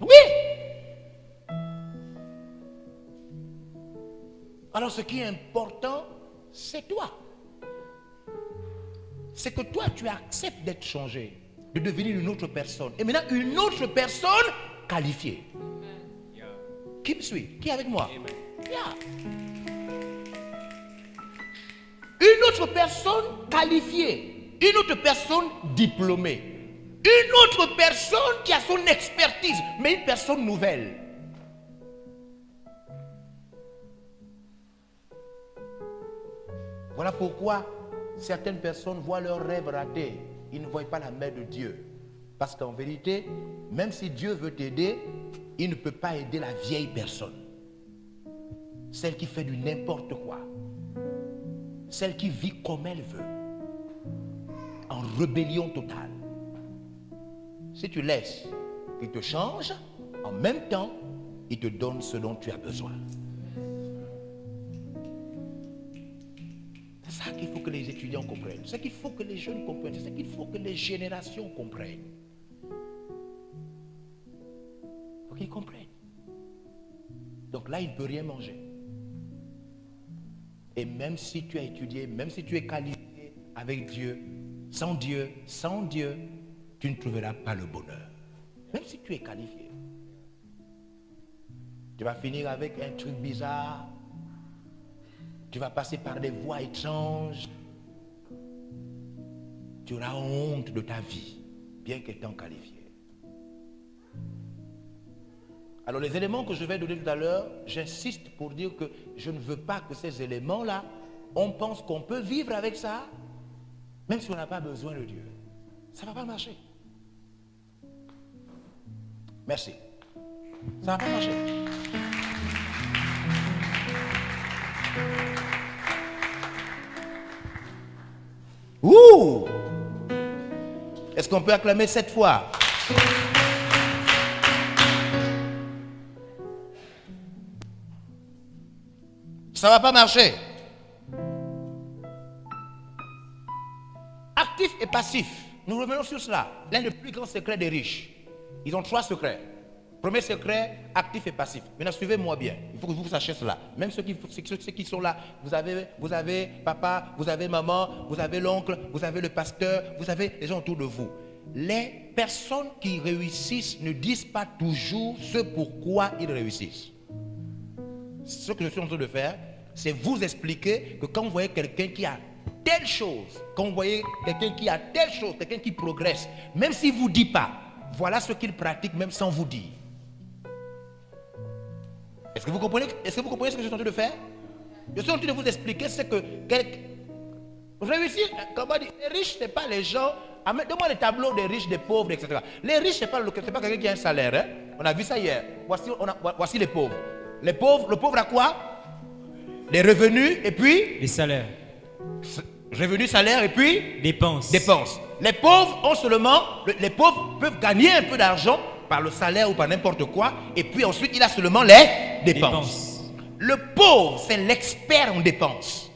Oui. Alors ce qui est important, c'est toi. C'est que toi, tu acceptes d'être changé, de devenir une autre personne. Et maintenant, une autre personne qualifiée. Qui me suit? Qui est avec moi? Une autre personne qualifiée, une autre personne diplômée, une autre personne qui a son expertise, mais une personne nouvelle. Voilà pourquoi certaines personnes voient leurs rêves ratés. Ils ne voient pas la main de Dieu. Parce qu'en vérité, même si Dieu veut t'aider, il ne peut pas aider la vieille personne. Celle qui fait du n'importe quoi. Celle qui vit comme elle veut. En rébellion totale. Si tu laisses qu'il te change, en même temps, il te donne ce dont tu as besoin. C'est ça qu'il faut que les étudiants comprennent. C'est ça qu'il faut que les jeunes comprennent. C'est ça qu'il faut que les générations comprennent. Il faut qu'ils comprennent. Donc là, il ne peut rien manger. Et même si tu as étudié, même si tu es qualifié avec Dieu, sans Dieu, tu ne trouveras pas le bonheur. Même si tu es qualifié. Tu vas finir avec un truc bizarre. Tu vas passer par des voies étranges. Tu auras honte de ta vie, bien qu'étant qualifié. Alors les éléments que je vais donner tout à l'heure, j'insiste pour dire que je ne veux pas que ces éléments-là, on pense qu'on peut vivre avec ça, même si on n'a pas besoin de Dieu. Ça ne va pas marcher. Merci. Ça ne va pas marcher. Ouh! Est-ce qu'on peut acclamer 7 fois? Ça ne va pas marcher. Actif et passif. Nous revenons sur cela. L'un des plus grands secrets des riches. Ils ont 3 secrets. Premier secret, actif et passif. Maintenant, suivez-moi bien. Il faut que vous sachiez cela. Même ceux qui sont là, vous avez papa, vous avez maman, vous avez l'oncle, vous avez le pasteur, vous avez les gens autour de vous. Les personnes qui réussissent ne disent pas toujours ce pourquoi ils réussissent. Ce que je suis en train de faire, c'est vous expliquer que quand vous voyez quelqu'un qui a telle chose, quand vous voyez quelqu'un qui a telle chose, quelqu'un qui progresse, même s'il ne vous dit pas, voilà ce qu'il pratique même sans vous dire. Est-ce que vous comprenez ce que je suis en train de faire? Je suis en train de vous expliquer ce que réussir, comment dire, les riches, ce n'est pas les gens. Donne-moi les tableaux des riches, des pauvres, etc. Les riches, ce n'est pas quelqu'un qui a un salaire. Hein? On a vu ça hier. Voici les pauvres. Le pauvre a quoi? Les revenus et puis Les salaires. Revenus, salaires et puis Dépenses. Les pauvres ont seulement, les pauvres peuvent gagner un peu d'argent par le salaire ou par n'importe quoi, et puis ensuite il a seulement les dépenses. Le pauvre, c'est l'expert en dépenses.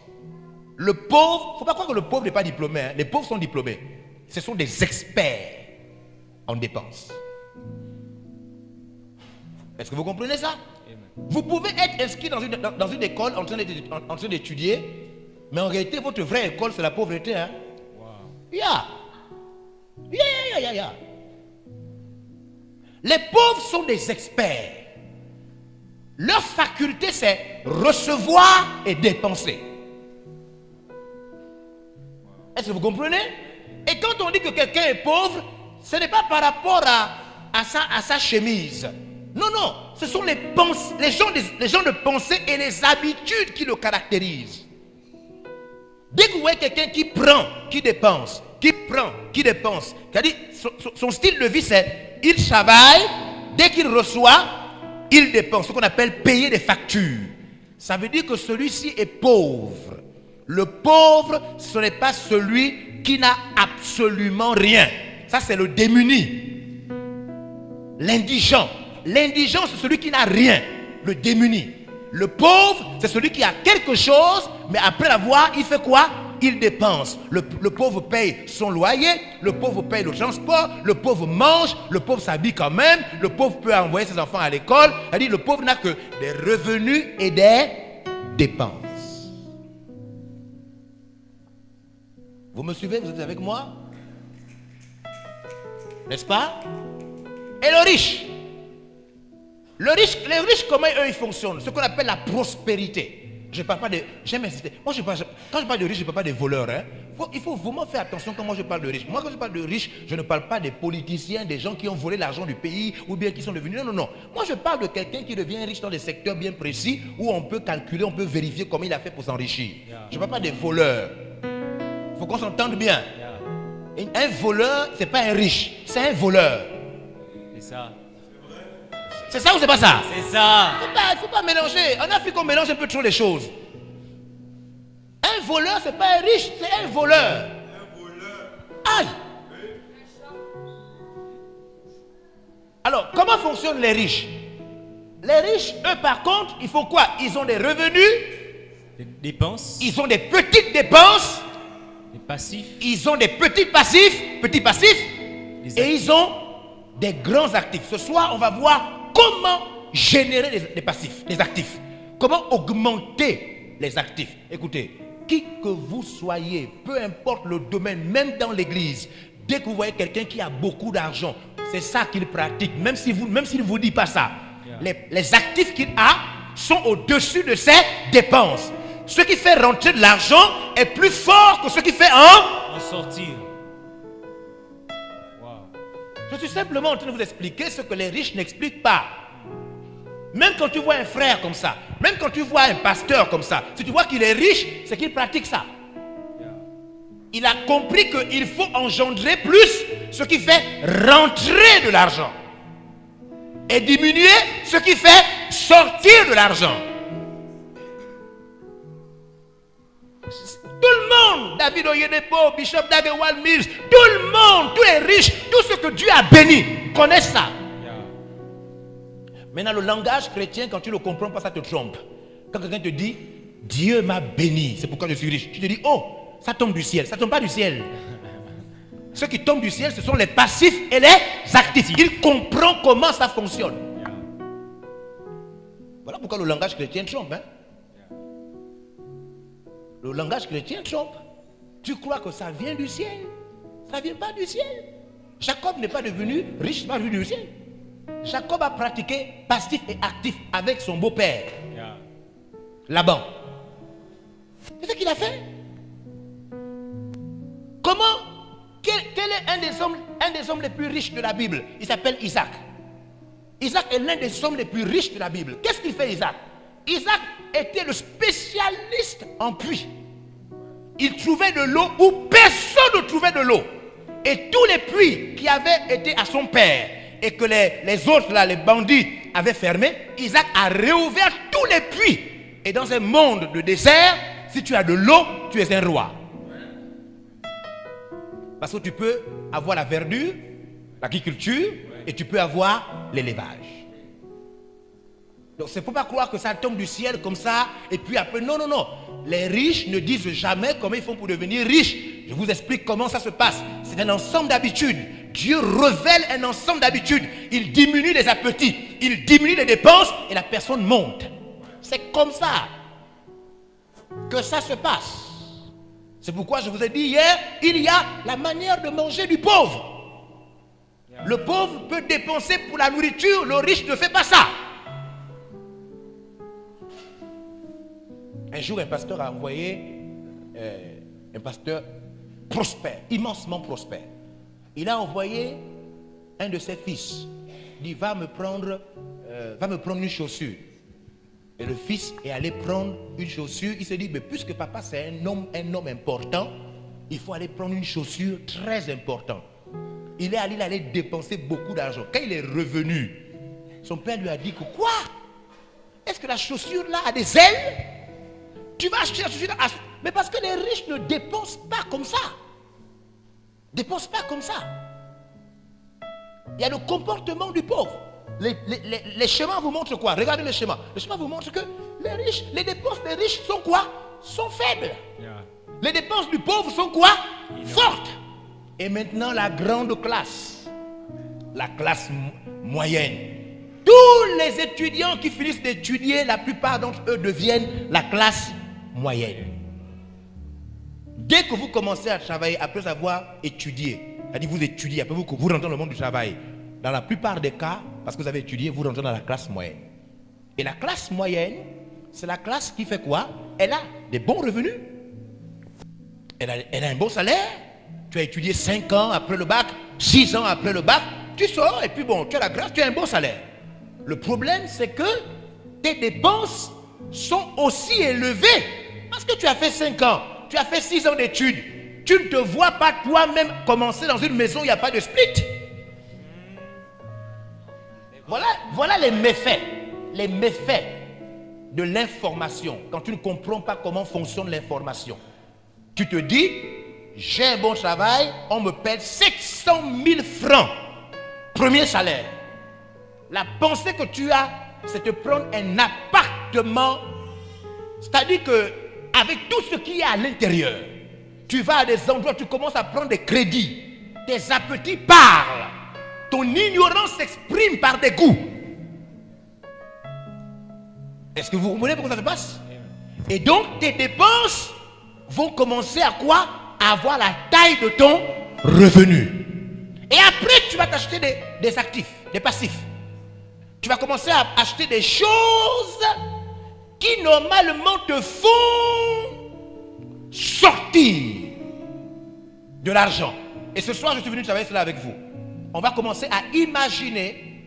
Le pauvre, il ne faut pas croire que le pauvre n'est pas diplômé. Hein. Les pauvres sont diplômés. Ce sont des experts en dépenses. Est-ce que vous comprenez ça? Vous pouvez être inscrit dans une école en train d'étudier, mais en réalité, votre vraie école, c'est la pauvreté. Hein? Wow. Yeah. Les pauvres sont des experts. Leur faculté, c'est recevoir et dépenser. Est-ce que vous comprenez? Et quand on dit que quelqu'un est pauvre, ce n'est pas par rapport à sa chemise. Non, ce sont les gens de pensée et les habitudes qui le caractérisent. Dès que vous voyez quelqu'un qui prend, qui dépense, c'est-à-dire son style de vie, c'est il travaille, dès qu'il reçoit, il dépense, ce qu'on appelle payer des factures. Ça veut dire que celui-ci est pauvre. Le pauvre, ce n'est pas celui qui n'a absolument rien. Ça, c'est le démuni. L'indigent. L'indigent, c'est celui qui n'a rien. Le démuni. Le pauvre, c'est celui qui a quelque chose, mais après l'avoir, il fait quoi? Il dépense. Le pauvre paye son loyer, le pauvre paye le transport, le pauvre mange, le pauvre s'habille quand même, le pauvre peut envoyer ses enfants à l'école. C'est-à-dire, le pauvre n'a que des revenus et des dépenses. Vous me suivez? Vous êtes avec moi? N'est-ce pas? Et le riche? Les riches, comment eux ils fonctionnent? Ce qu'on appelle la prospérité. Je ne parle pas de... J'aime insister. Quand je parle de riches, je ne parle pas de voleurs. Hein. Il faut vraiment faire attention quand moi je parle de riches. Moi, quand je parle de riches, je ne parle pas des politiciens, des gens qui ont volé l'argent du pays ou bien qui sont devenus... Non. Moi, je parle de quelqu'un qui devient riche dans des secteurs bien précis où on peut calculer, on peut vérifier comment il a fait pour s'enrichir. Je ne parle pas des voleurs. Il faut qu'on s'entende bien. Un voleur, ce n'est pas un riche, c'est un voleur. C'est ça. C'est ça ou c'est pas ça? C'est ça. Il ne faut pas mélanger. En Afrique, on mélange un peu trop les choses. Un voleur, ce n'est pas un riche, c'est un voleur. Aïe. Alors, comment fonctionnent les riches? Les riches, eux, par contre, ils font quoi? Ils ont des revenus. Des dépenses. Ils ont des petites dépenses. Des passifs. Ils ont des petits passifs. Et ils ont des grands actifs. Ce soir, on va voir comment générer des passifs, des actifs. Comment augmenter les actifs. Écoutez, qui que vous soyez, peu importe le domaine, même dans l'église, dès que vous voyez quelqu'un qui a beaucoup d'argent, c'est ça qu'il pratique, même s'il ne vous dit pas ça. Les actifs qu'il a sont au-dessus de ses dépenses. Ce qui fait rentrer de l'argent est plus fort que ce qui fait en sortir. Je suis simplement en train de vous expliquer ce que les riches n'expliquent pas. Même quand tu vois un frère comme ça, même quand tu vois un pasteur comme ça, si tu vois qu'il est riche, c'est qu'il pratique ça. Il a compris qu'il faut engendrer plus, ce qui fait rentrer de l'argent. Et diminuer ce qui fait sortir de l'argent. Tout le monde, David Oyedepo, Bishop Dagewal Mills, tout le monde, tous les riches, tous ceux que Dieu a bénis, connaissent ça. Maintenant, le langage chrétien, quand tu le comprends pas, ça te trompe. Quand quelqu'un te dit, Dieu m'a béni, c'est pourquoi je suis riche. Tu te dis, oh, ça tombe du ciel. Ça ne tombe pas du ciel. Ceux qui tombent du ciel, ce sont les passifs et les actifs. Ils comprennent comment ça fonctionne. Voilà pourquoi le langage chrétien trompe. Hein? Le langage chrétien trompe. Tu crois que ça vient du ciel. Ça ne vient pas du ciel. Jacob n'est pas devenu riche, pas devenu du ciel. Jacob a pratiqué passif et actif avec son beau-père, Laban. C'est ce qu'il a fait. Comment? Quel est un des hommes les plus riches de la Bible? Il s'appelle Isaac. Isaac est l'un des hommes les plus riches de la Bible. Qu'est-ce qu'il fait, Isaac? Isaac était le spécialiste en puits. Il trouvait de l'eau où personne ne trouvait de l'eau. Et tous les puits qui avaient été à son père et que les autres, là, les bandits, avaient fermés, Isaac a réouvert tous les puits. Et dans un monde de désert, si tu as de l'eau, tu es un roi. Parce que tu peux avoir la verdure, l'agriculture, et tu peux avoir l'élevage. Donc, il ne faut pas croire que ça tombe du ciel comme ça, et puis après, non, non, non. Les riches ne disent jamais comment ils font pour devenir riches. Je vous explique comment ça se passe. C'est un ensemble d'habitudes. Dieu révèle un ensemble d'habitudes. Il diminue les appétits, il diminue les dépenses, et la personne monte. C'est comme ça que ça se passe. C'est pourquoi je vous ai dit hier, il y a la manière de manger du pauvre. Le pauvre peut dépenser pour la nourriture, le riche ne fait pas ça. Un jour, un pasteur a envoyé un pasteur prospère, immensement prospère. Il a envoyé un de ses fils. Il dit, va me prendre une chaussure. Et le fils est allé prendre une chaussure. Il s'est dit, mais puisque papa c'est un homme important, il faut aller prendre une chaussure très importante. Il allait dépenser beaucoup d'argent. Quand il est revenu, son père lui a dit que quoi? Est-ce que la chaussure là a des ailes? Tu vas acheter la chaussure là? Mais parce que les riches ne dépensent pas comme ça. Dépensent pas comme ça. Il y a le comportement du pauvre. Les schémas vous montrent quoi? Regardez les schémas. Les schémas vous montrent que les dépenses des riches sont quoi? Sont faibles. Les dépenses du pauvre sont quoi? Fortes. Et maintenant la grande classe, la classe moyenne. Tous les étudiants qui finissent d'étudier, la plupart d'entre eux deviennent la classe moyenne. Dès que vous commencez à travailler après avoir étudié, c'est-à-dire vous étudiez, après vous rentrez dans le monde du travail, dans la plupart des cas, parce que vous avez étudié, vous rentrez dans la classe moyenne. Et la classe moyenne, c'est la classe qui fait quoi? Elle a des bons revenus. Elle a un bon salaire. Tu as étudié 5 ans après le bac, 6 ans après le bac, tu sors et puis bon, tu as la grâce, tu as un bon salaire. Le problème, c'est que tes dépenses sont aussi élevées. Parce que tu as fait 5 ans, tu as fait 6 ans d'études. Tu ne te vois pas toi-même commencer dans une maison où il n'y a pas de split. Voilà les méfaits. Les méfaits de l'information. Quand tu ne comprends pas comment fonctionne l'information. Tu te dis, j'ai un bon travail, on me paie 700 000 francs. Premier salaire. La pensée que tu as, c'est de prendre un appartement. C'est-à-dire que avec tout ce qui est à l'intérieur, tu vas à des endroits, tu commences à prendre des crédits. Tes appétits parlent. Ton ignorance s'exprime par des goûts. Est-ce que vous comprenez pourquoi ça se passe? Et donc tes dépenses vont commencer à quoi? À avoir la taille de ton revenu. Et après tu vas t'acheter des actifs, des passifs. Tu vas commencer à acheter des choses qui normalement te font sortir de l'argent. Et ce soir je suis venu travailler cela avec vous. On va commencer à imaginer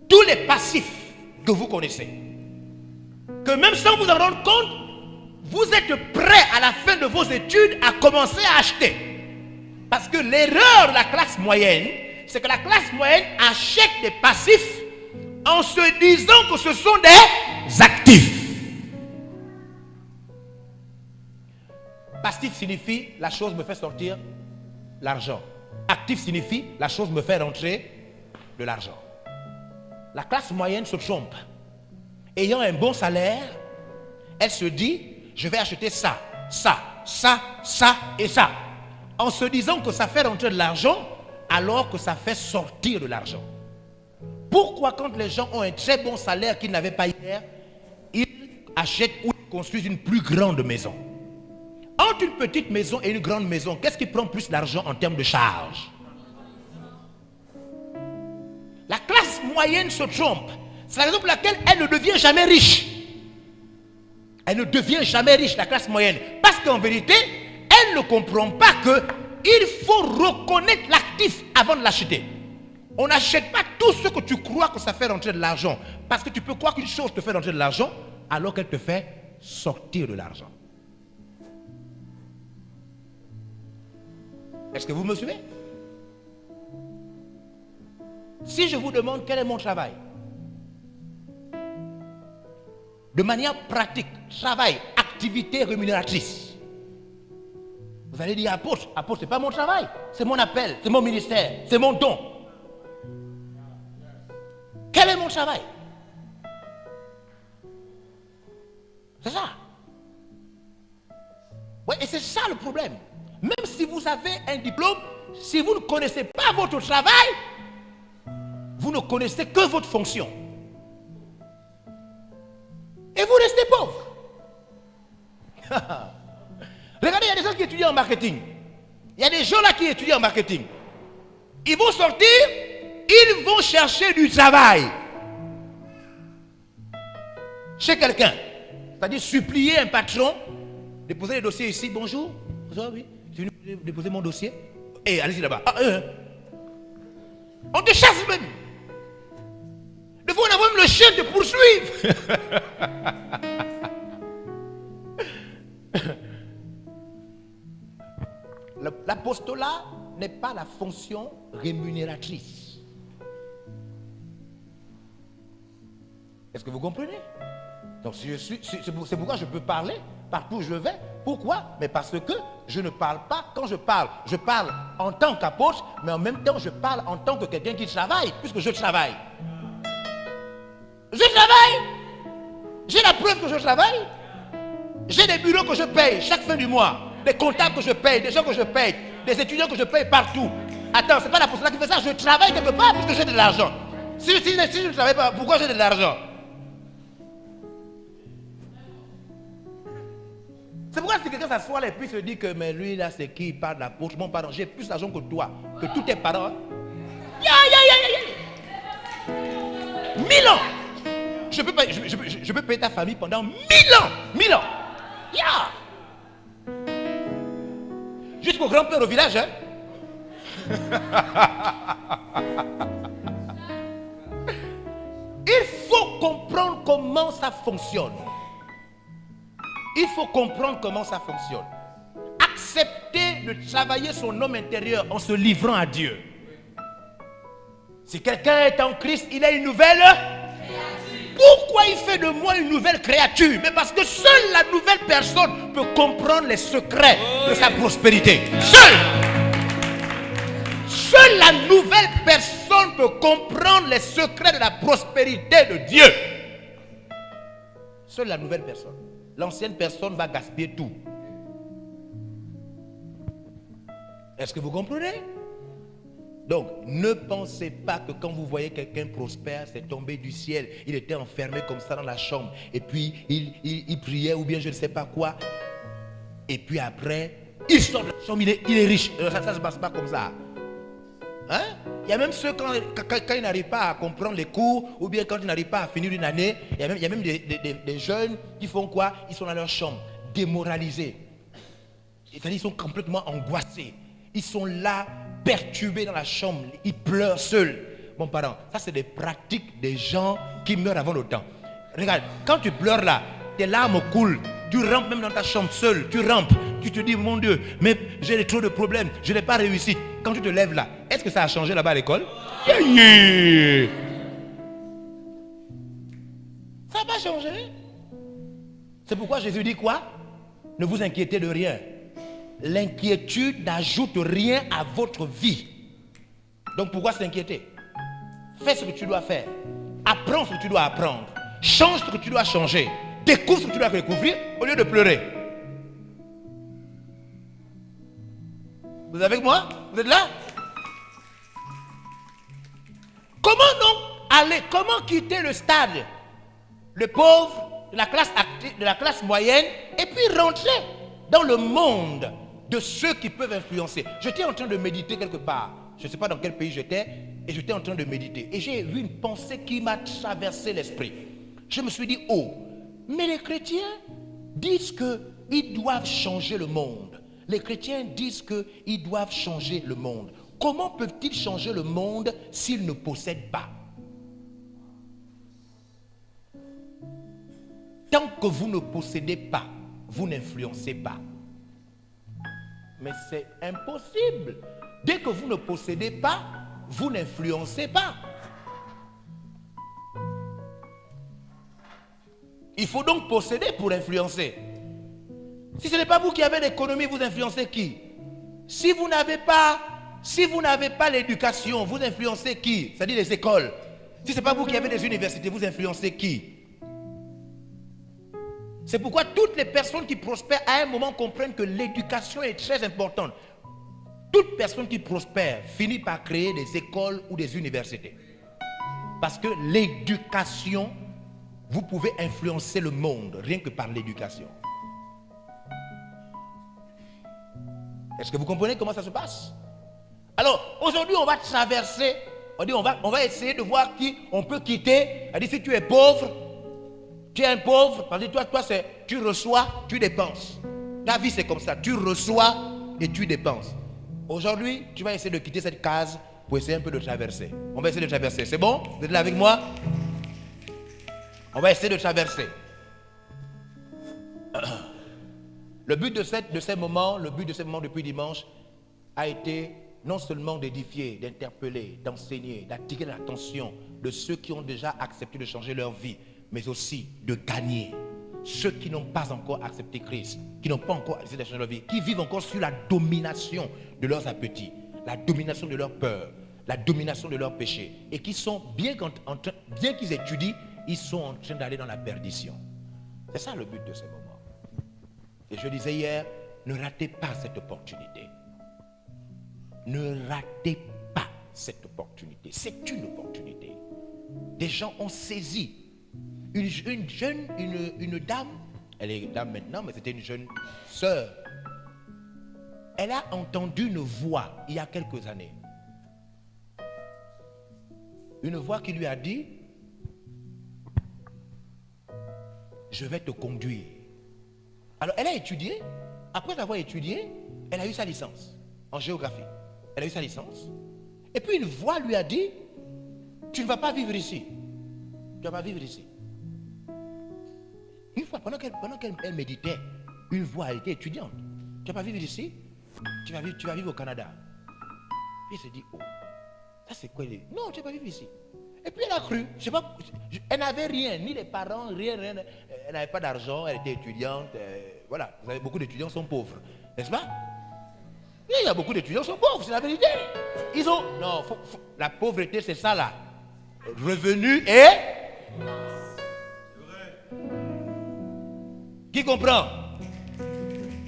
tous les passifs que vous connaissez. Que même sans vous en rendre compte, vous êtes prêts à la fin de vos études à commencer à acheter. Parce que l'erreur de la classe moyenne, c'est que la classe moyenne achète des passifs en se disant que ce sont des actifs. Parce Passif signifie la chose me fait sortir l'argent. Actif signifie la chose me fait rentrer de l'argent. La classe moyenne se trompe. Ayant un bon salaire, elle se dit, je vais acheter ça, ça, ça, ça et ça. En se disant que ça fait rentrer de l'argent, alors que ça fait sortir de l'argent. Pourquoi quand les gens ont un très bon salaire qu'ils n'avaient pas hier, ils achètent ou ils construisent une plus grande maison? Entre une petite maison et une grande maison, qu'est-ce qui prend plus d'argent en termes de charge? La classe moyenne se trompe. C'est la raison pour laquelle elle ne devient jamais riche. Elle ne devient jamais riche, la classe moyenne. Parce qu'en vérité, elle ne comprend pas qu'il faut reconnaître l'actif avant de l'acheter. On n'achète pas tout ce que tu crois que ça fait rentrer de l'argent. Parce que tu peux croire qu'une chose te fait rentrer de l'argent alors qu'elle te fait sortir de l'argent. Est-ce que vous me suivez? Si je vous demande quel est mon travail, de manière pratique, travail, activité rémunératrice, vous allez dire apôtre, apôtre, ce n'est pas mon travail, c'est mon appel, c'est mon ministère, c'est mon don. Quel est mon travail? C'est ça. Ouais, et c'est ça le problème. Même si vous avez un diplôme, si vous ne connaissez pas votre travail, vous ne connaissez que votre fonction. Et vous restez pauvre. Regardez, il y a des gens qui étudient en marketing. Il y a des gens là qui étudient en marketing. Ils vont sortir, ils vont chercher du travail chez quelqu'un. C'est-à-dire supplier un patron, déposer les dossiers ici. Bonjour. Bonjour, oui. Je suis venu déposer mon dossier. Et allez-y là-bas. On te chasse même. Des fois, on a même le chef de poursuivre. L'apostolat n'est pas la fonction rémunératrice. Est-ce que vous comprenez? Donc c'est pourquoi je peux parler partout où je vais. Pourquoi? Mais parce que je ne parle pas, quand je parle en tant qu'apôtre, mais en même temps je parle en tant que quelqu'un qui travaille, puisque je travaille. Je travaille. J'ai la preuve que je travaille. J'ai des bureaux que je paye chaque fin du mois, des comptables que je paye, des gens que je paye, des étudiants que je paye partout. Attends, c'est pas l'apostolat qui fait ça, je travaille quelque part puisque j'ai de l'argent. Si je ne travaille pas, pourquoi j'ai de l'argent? C'est pourquoi si quelqu'un s'assoit là et puis se dit que mais lui là c'est qui, il parle d'apôtre, mon parent, j'ai plus d'argent que toi, que tous tes parents. Hein? 1000 ans. Je peux payer ta famille pendant 1000 ans. 1000 ans. Jusqu'au grand-père au village. Hein? Il faut comprendre comment ça fonctionne. Il faut comprendre comment ça fonctionne. Accepter de travailler son homme intérieur en se livrant à Dieu. Si quelqu'un est en Christ, il a une nouvelle créature. Pourquoi il fait de moi une nouvelle créature? Mais parce que seule la nouvelle personne peut comprendre les secrets de sa prospérité. Seule la nouvelle personne peut comprendre les secrets de la prospérité de Dieu. Seule la nouvelle personne. L'ancienne personne va gaspiller tout. Est-ce que vous comprenez? Donc, ne pensez pas que quand vous voyez quelqu'un prospère, c'est tombé du ciel. Il était enfermé comme ça dans la chambre. Et puis, il priait ou bien je ne sais pas quoi. Et puis après, il sort de la chambre, il est riche. Ça ne se passe pas comme ça. Hein? Il y a même ceux quand ils n'arrivent pas à comprendre les cours ou bien quand ils n'arrivent pas à finir une année, il y a même des jeunes qui font quoi? Ils sont dans leur chambre, démoralisés. C'est-à-dire ils sont complètement angoissés. Ils sont là, perturbés dans la chambre. Ils pleurent seuls. Mon parent, ça c'est des pratiques des gens qui meurent avant le temps. Regarde, quand tu pleures là, tes larmes coulent. Tu rampes même dans ta chambre seul. Tu rampes. Tu te dis, mon Dieu, mais j'ai trop de problèmes. Je n'ai pas réussi. Quand tu te lèves là, est-ce que ça a changé là-bas à l'école? Ça n'a pas changé. C'est pourquoi Jésus dit quoi? Ne vous inquiétez de rien. l'inquiétude n'ajoute rien à votre vie. Donc pourquoi s'inquiéter? Fais ce que tu dois faire. Apprends ce que tu dois apprendre. Change ce que tu dois changer. Découvre ce que tu dois découvrir au lieu de pleurer. Vous êtes avec moi? Vous êtes là? Comment donc aller? Comment quitter le stade, le pauvre, de la classe active, de la classe moyenne, et puis rentrer dans le monde de ceux qui peuvent influencer? J'étais en train de méditer quelque part. Je ne sais pas dans quel pays j'étais, et j'étais en train de méditer. Et j'ai vu une pensée qui m'a traversé l'esprit. Je me suis dit, oh, mais les chrétiens disent qu'ils doivent changer le monde. Les chrétiens disent qu'ils doivent changer le monde. Comment peuvent-ils changer le monde s'ils ne possèdent pas? Tant que vous ne possédez pas, vous n'influencez pas. Mais c'est impossible. Dès que vous ne possédez pas, vous n'influencez pas. Il faut donc posséder pour influencer. Si ce n'est pas vous qui avez l'économie, vous influencez qui? Si vous n'avez pas l'éducation, vous influencez qui? C'est-à-dire les écoles. Si ce n'est pas vous qui avez des universités, vous influencez qui? C'est pourquoi toutes les personnes qui prospèrent à un moment comprennent que l'éducation est très importante. Toute personne qui prospère finit par créer des écoles ou des universités. Parce que l'éducation, vous pouvez influencer le monde rien que par l'éducation. Est-ce que vous comprenez comment ça se passe? Alors, aujourd'hui, on va traverser, on va essayer de voir qui on peut quitter. C'est-à-dire, si tu es pauvre, tu es un pauvre, parce que toi c'est, tu reçois, tu dépenses. Ta vie, c'est comme ça. Tu reçois et tu dépenses. Aujourd'hui, tu vas essayer de quitter cette case pour essayer un peu de traverser. On va essayer de traverser. C'est bon? Vous êtes là avec moi? On va essayer de traverser. Le but de ces moments depuis dimanche a été non seulement d'édifier, d'interpeller, d'enseigner, d'attirer l'attention de ceux qui ont déjà accepté de changer leur vie, mais aussi de gagner ceux qui n'ont pas encore accepté Christ, qui n'ont pas encore accepté de changer leur vie, qui vivent encore sur la domination de leurs appétits, la domination de leurs peurs, la domination de leurs péchés, et qui sont, bien qu'ils étudient, ils sont en train d'aller dans la perdition. C'est ça le but de ces moments. Et je disais hier, ne ratez pas cette opportunité. Ne ratez pas cette opportunité. C'est une opportunité. Des gens ont saisi. Une dame, elle est dame maintenant, mais c'était une jeune sœur. Elle a entendu une voix il y a quelques années. Une voix qui lui a dit, je vais te conduire. Alors elle a étudié. Après avoir étudié, elle a eu sa licence en géographie. Elle a eu sa licence. Et puis une voix lui a dit, tu ne vas pas vivre ici. Tu ne vas pas vivre ici. Une fois, pendant qu'elle méditait, une voix, elle était étudiante. Tu ne vas pas vivre ici. Tu vas vivre au Canada. Puis elle s'est dit, oh, ça c'est quoi? Non, tu ne vas pas vivre ici. Et puis elle a cru. Je sais pas, elle n'avait rien, ni les parents, rien. Elle n'avait pas d'argent, elle était étudiante. Voilà, vous savez, beaucoup d'étudiants sont pauvres. N'est-ce pas? Et il y a beaucoup d'étudiants qui sont pauvres, c'est la vérité. Ils ont... Non, la pauvreté, c'est ça là. Revenu et... Qui comprend?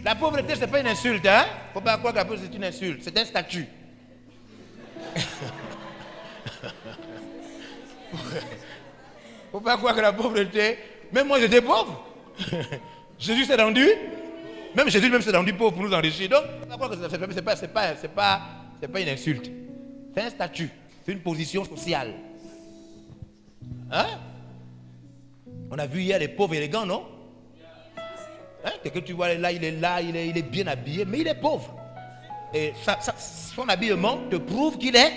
La pauvreté, c'est pas une insulte, hein? Faut pas croire que la pauvreté, c'est une insulte. C'est un statut. Faut pas croire que la pauvreté... Même moi, j'étais pauvre. Jésus s'est rendu... Même Jésus s'est rendu pauvre pour nous enrichir. Donc, c'est pas une insulte. C'est un statut. C'est une position sociale. Hein? On a vu hier les pauvres élégants, non? Hein? Quelqu'un tu vois là, il est bien habillé, mais il est pauvre. Et son habillement te prouve qu'il est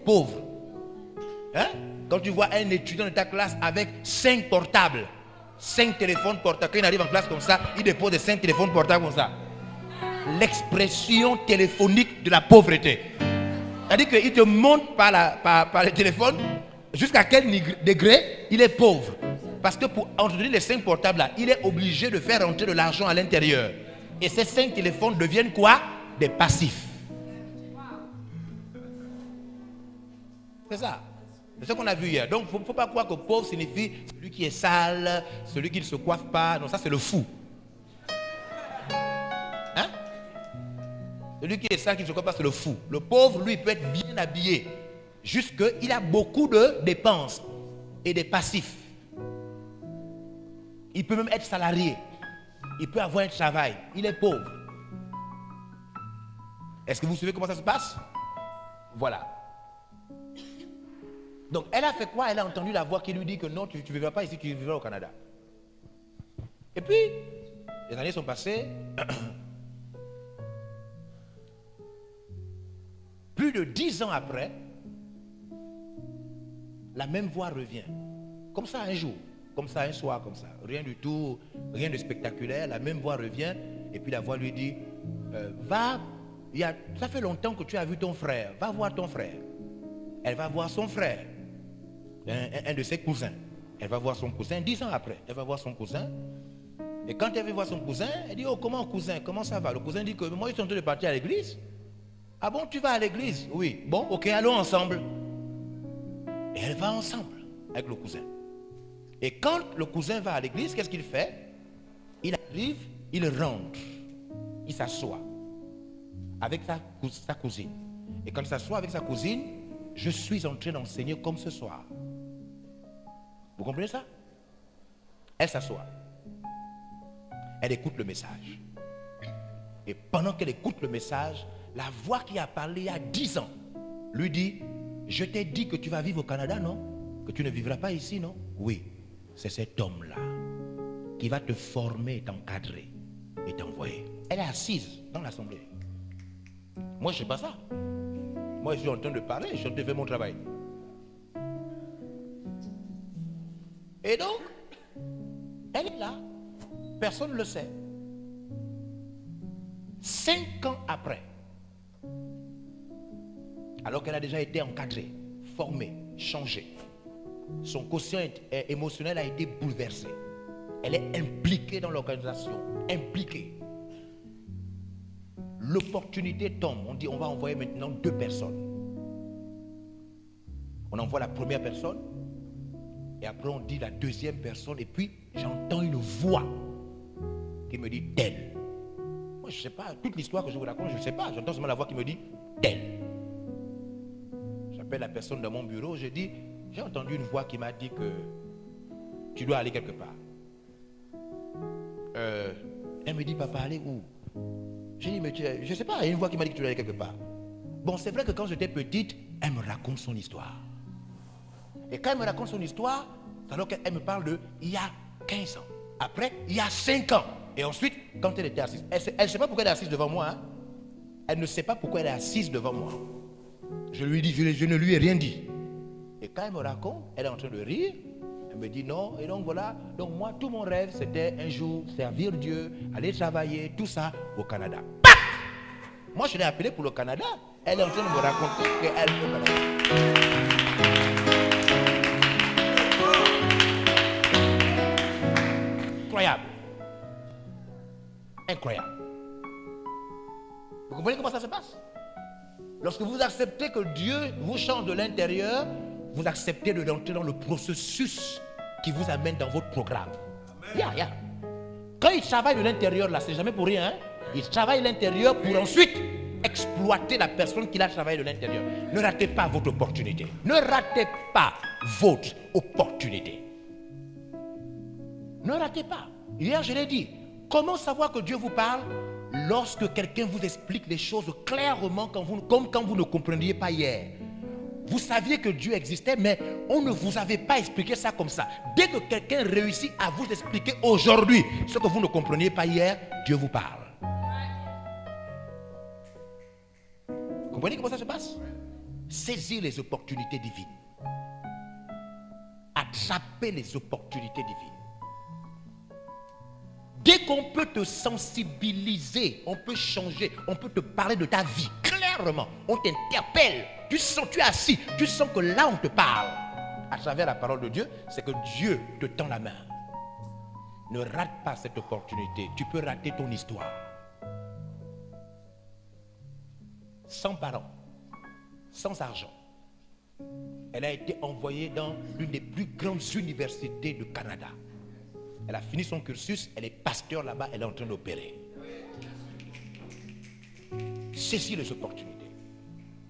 pauvre. Hein? Quand tu vois un étudiant de ta classe avec 5 portables, 5 téléphones portables, quand il arrive en classe comme ça, il dépose des 5 téléphones portables comme ça. L'expression téléphonique de la pauvreté. C'est-à-dire qu'il te montre par le téléphone jusqu'à quel degré il est pauvre. Parce que pour entretenir les 5 portables là, il est obligé de faire rentrer de l'argent à l'intérieur. Et ces 5 téléphones deviennent quoi? Des passifs. C'est ça. C'est ce qu'on a vu hier. Donc, il ne faut pas croire que pauvre signifie celui qui est sale, celui qui ne se coiffe pas. Non, ça c'est le fou. Hein? Celui qui est sale, qui ne se coiffe pas, c'est le fou. Le pauvre, lui, peut être bien habillé. Juste qu'il a beaucoup de dépenses et des passifs. Il peut même être salarié. Il peut avoir un travail. Il est pauvre. Est-ce que vous savez comment ça se passe? Voilà. Donc, elle a fait quoi? Elle a entendu la voix qui lui dit que non, tu ne vivras pas ici, tu vivras au Canada. Et puis, les années sont passées. Plus de 10 ans après, la même voix revient. Comme ça un jour, comme ça un soir, comme ça. Rien du tout, rien de spectaculaire. La même voix revient. Et puis la voix lui dit, va, ça fait longtemps que tu as vu ton frère. Va voir ton frère. Elle va voir son frère. Un de ses cousins. Elle va voir son cousin 10 ans après. Elle va voir son cousin. Et quand elle va voir son cousin, elle dit, oh, comment cousin, comment ça va? Le cousin dit que moi, je suis en train de partir à l'église. Ah bon, tu vas à l'église? Oui. Bon, ok, allons ensemble. Et elle va ensemble avec le cousin. Et quand le cousin va à l'église, qu'est-ce qu'il fait? Il arrive, il rentre. Il s'assoit avec sa cousine. Et quand il s'assoit avec sa cousine, je suis en train d'enseigner comme ce soir. Vous comprenez ça? Elle s'assoit. Elle écoute le message. Et pendant qu'elle écoute le message, la voix qui a parlé il y a 10 ans lui dit, je t'ai dit que tu vas vivre au Canada, non? Que tu ne vivras pas ici, non? Oui, c'est cet homme-là qui va te former, t'encadrer et t'envoyer. Elle est assise dans l'assemblée. Moi, je ne sais pas ça. Moi, je suis en train de parler, je suis en train de faire mon travail. Et donc, elle est là. Personne ne le sait. 5 ans après, alors qu'elle a déjà été encadrée, formée, changée, son quotient émotionnel a été bouleversé. Elle est impliquée dans l'organisation, impliquée. L'opportunité tombe. On dit on va envoyer maintenant 2 personnes. On envoie la première personne et après on dit la deuxième personne et puis j'entends une voix qui me dit tel. Moi je ne sais pas, toute l'histoire que je vous raconte, je ne sais pas. J'entends seulement la voix qui me dit tel. J'appelle la personne dans mon bureau, je dis, j'ai entendu une voix qui m'a dit que tu dois aller quelque part. Elle me dit, papa, aller où? J'ai dit, mais je ne sais pas, il y a une voix qui m'a dit que tu dois aller quelque part. Bon, c'est vrai que quand j'étais petite, elle me raconte son histoire. Et quand elle me raconte son histoire, alors qu'elle me parle de il y a 15 ans. Après, il y a 5 ans. Et ensuite, quand elle était assise, elle ne sait pas pourquoi elle est assise devant moi. Hein? Elle ne sait pas pourquoi elle est assise devant moi. Je lui dis, je ne lui ai rien dit. Et quand elle me raconte, elle est en train de rire. Elle me dit non. Et donc voilà. Donc moi, tout mon rêve, c'était un jour servir Dieu, aller travailler, tout ça au Canada. Paf! Moi, je l'ai appelée pour le Canada. Elle est en train de me raconter qu'elle est au Canada. Incroyable. Incroyable. Vous comprenez comment ça se passe? Lorsque vous acceptez que Dieu vous change de l'intérieur, vous acceptez de rentrer dans le processus qui vous amène dans votre programme. Yeah. Quand il travaille de l'intérieur, là, c'est jamais pour rien. Hein? Il travaille de l'intérieur pour ensuite exploiter la personne qui a travaillé de l'intérieur. Ne ratez pas votre opportunité. Ne ratez pas votre opportunité. Ne ratez pas. Hier, je l'ai dit. Comment savoir que Dieu vous parle? Lorsque quelqu'un vous explique les choses clairement, comme quand vous ne compreniez pas hier. Vous saviez que Dieu existait, mais on ne vous avait pas expliqué ça comme ça. Dès que quelqu'un réussit à vous expliquer aujourd'hui ce que vous ne compreniez pas hier, Dieu vous parle. Vous comprenez comment ça se passe? Saisir les opportunités divines. Attraper les opportunités divines. Dès qu'on peut te sensibiliser, on peut changer, on peut te parler de ta vie clairement, on t'interpelle, tu es assis, tu sens que là on te parle. À travers la parole de Dieu, c'est que Dieu te tend la main. Ne rate pas cette opportunité, tu peux rater ton histoire. sans parents, sans argent. Elle a été envoyée dans l'une des plus grandes universités du Canada. Elle a fini son cursus, elle est pasteur là-bas, elle est en train d'opérer. Saisis les opportunités.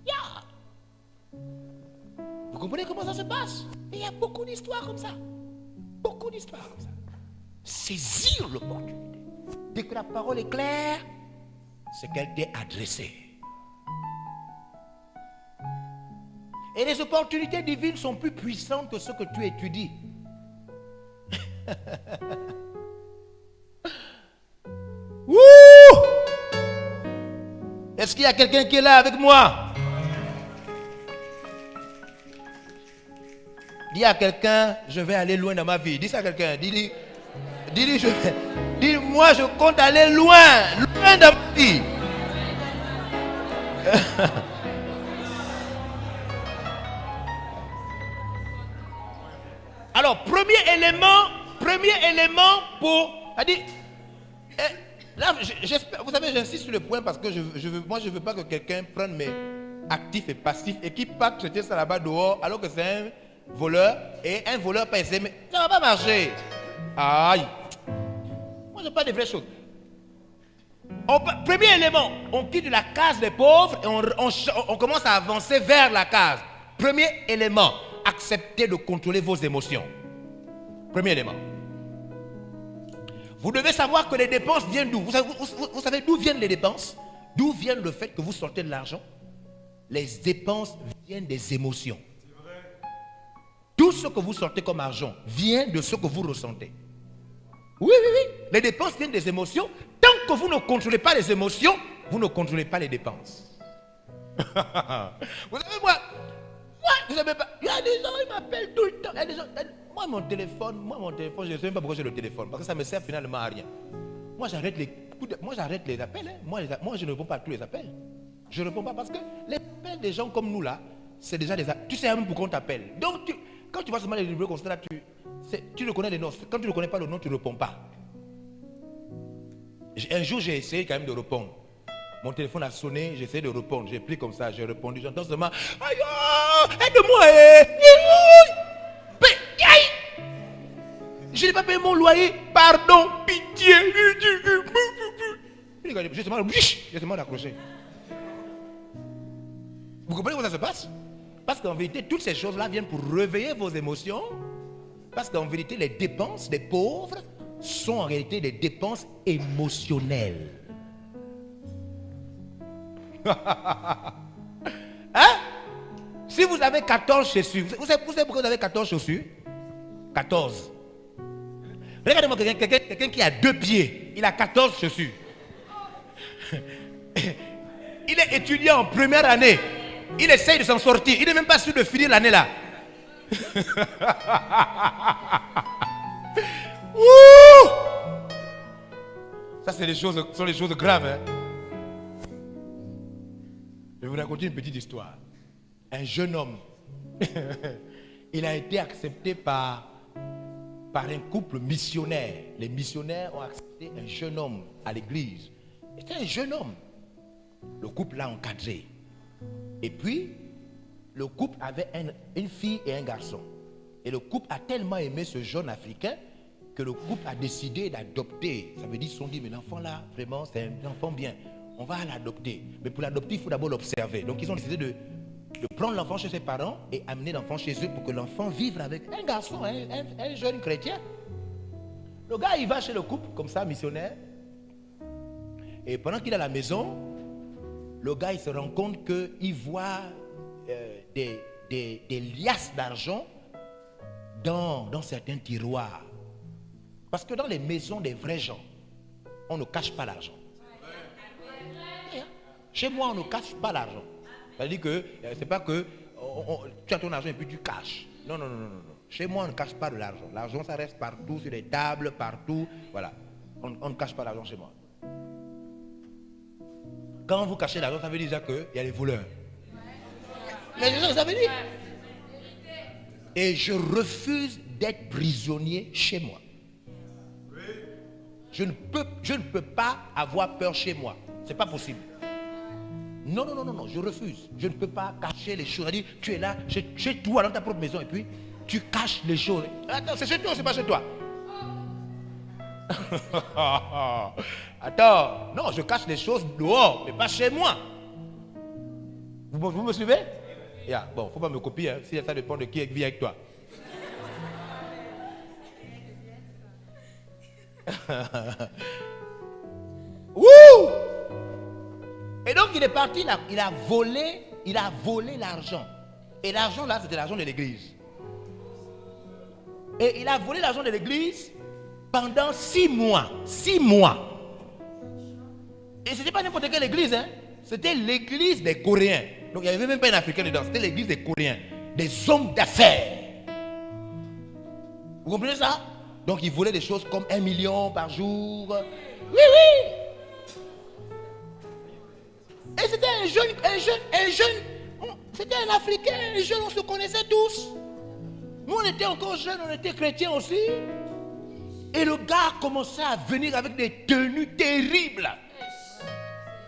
Yeah. Vous comprenez comment ça se passe? Il y a beaucoup d'histoires comme ça. Beaucoup d'histoires comme ça. Saisir l'opportunité. Dès que la parole est claire, c'est qu'elle t'est adressée. Et les opportunités divines sont plus puissantes que ce que tu étudies. Wouh! Est-ce qu'il y a quelqu'un qui est là avec moi? Dis à quelqu'un, je vais aller loin dans ma vie. Dis ça à quelqu'un. Dis-lui, dis-moi, je compte aller loin, loin dans ma vie. Alors, premier élément pour... Là, j'espère, vous savez, j'insiste sur le point parce que je veux pas que quelqu'un prenne mes actifs et passifs et qui parte jeter ça là-bas dehors alors que c'est un voleur et un voleur pas aisé, mais ça va pas marcher. Aïe. Moi, je parle des vraies choses. Premier élément, on quitte la case des pauvres et on commence à avancer vers la case. Premier élément, acceptez de contrôler vos émotions. Premier élément. Vous devez savoir que les dépenses viennent d'où? Vous savez d'où viennent les dépenses? D'où vient le fait que vous sortez de l'argent? Les dépenses viennent des émotions. Tout ce que vous sortez comme argent vient de ce que vous ressentez. Oui. Les dépenses viennent des émotions. Tant que vous ne contrôlez pas les émotions, vous ne contrôlez pas les dépenses. Vous savez, moi, je ne sais pas. Il y a des gens, ils m'appellent tout le temps. Il y a des gens, moi, mon téléphone, je ne sais même pas pourquoi j'ai le téléphone. Parce que ça me sert finalement à rien. Moi, j'arrête les appels. Hein. Moi, je ne réponds pas à tous les appels. Je ne réponds pas parce que les appels des gens comme nous, là, c'est déjà des appels. Tu sais même pourquoi on t'appelle. Donc, quand tu vois seulement les numéros comme ça, tu reconnais les noms. Quand tu ne reconnais pas le nom, tu ne réponds pas. Un jour, j'ai essayé quand même de répondre. Mon téléphone a sonné, j'ai essayé de répondre. J'ai pris comme ça, j'ai répondu. J'entends seulement, aïe, aide-moi. Je n'ai pas payé mon loyer. Pardon, pitié. J'ai seulement raccroché. Vous comprenez comment ça se passe? Parce qu'en vérité, toutes ces choses-là viennent pour réveiller vos émotions. Parce qu'en vérité, les dépenses des pauvres sont en réalité des dépenses émotionnelles. Hein? Si vous avez 14 chaussures, vous savez pourquoi vous avez 14 chaussures? 14. Regardez-moi quelqu'un qui a 2 pieds, il a 14 chaussures. Il est étudiant en première année. Il essaye de s'en sortir. Il n'est même pas sûr de finir l'année là. Ça, sont les choses graves. Hein? Je vais vous raconter une petite histoire. Un jeune homme, il a été accepté par un couple missionnaire. Les missionnaires ont accepté un jeune homme à l'église. C'était un jeune homme. Le couple l'a encadré. Et puis, le couple avait une fille et un garçon. Et le couple a tellement aimé ce jeune Africain que le couple a décidé d'adopter. Ça veut dire, ils se sont dit, mais l'enfant là, vraiment, c'est un enfant bien. On va l'adopter. Mais pour l'adopter, il faut d'abord l'observer. Donc, ils ont décidé de prendre l'enfant chez ses parents et amener l'enfant chez eux pour que l'enfant vive avec un garçon, un jeune chrétien. Le gars, il va chez le couple, comme ça, missionnaire. Et pendant qu'il est à la maison, le gars, il se rend compte qu'il voit des liasses d'argent dans certains tiroirs. Parce que dans les maisons des vrais gens, on ne cache pas l'argent. Chez moi, on ne cache pas l'argent. C'est-à-dire que c'est pas que tu as ton argent et puis tu caches. Non. Chez moi, on ne cache pas de l'argent. L'argent, ça reste partout, sur les tables, partout. Voilà. On ne cache pas l'argent chez moi. Quand vous cachez l'argent, ça veut dire déjà qu'il y a les voleurs. Mais c'est ça que ça veut dire. Et je refuse d'être prisonnier chez moi. Je ne peux pas avoir peur chez moi. C'est pas possible. Non, non, non, non, non, je refuse. Je ne peux pas cacher les choses. Elle dit, tu es là, chez toi, dans ta propre maison, et puis tu caches les choses. Attends, c'est chez toi ou c'est pas chez toi? Attends, non, je cache les choses dehors, mais pas chez moi. Vous me suivez? Yeah. Bon, faut pas me copier, hein, si ça dépend de qui vit avec toi. Wouh! Et donc il est parti, il a volé l'argent. Et l'argent là, c'était l'argent de l'église. Et il a volé l'argent de l'église pendant 6 mois. 6 mois. Et ce n'était pas n'importe quelle église, hein. C'était l'église des Coréens. Donc il n'y avait même pas un Africain dedans, c'était l'église des Coréens. Des hommes d'affaires. Vous comprenez ça? Donc il volait des choses comme 1 million par jour. Oui, oui. Et c'était un jeune, c'était un Africain, un jeune, on se connaissait tous. Nous on était encore jeunes, on était chrétiens aussi. Et le gars commençait à venir avec des tenues terribles.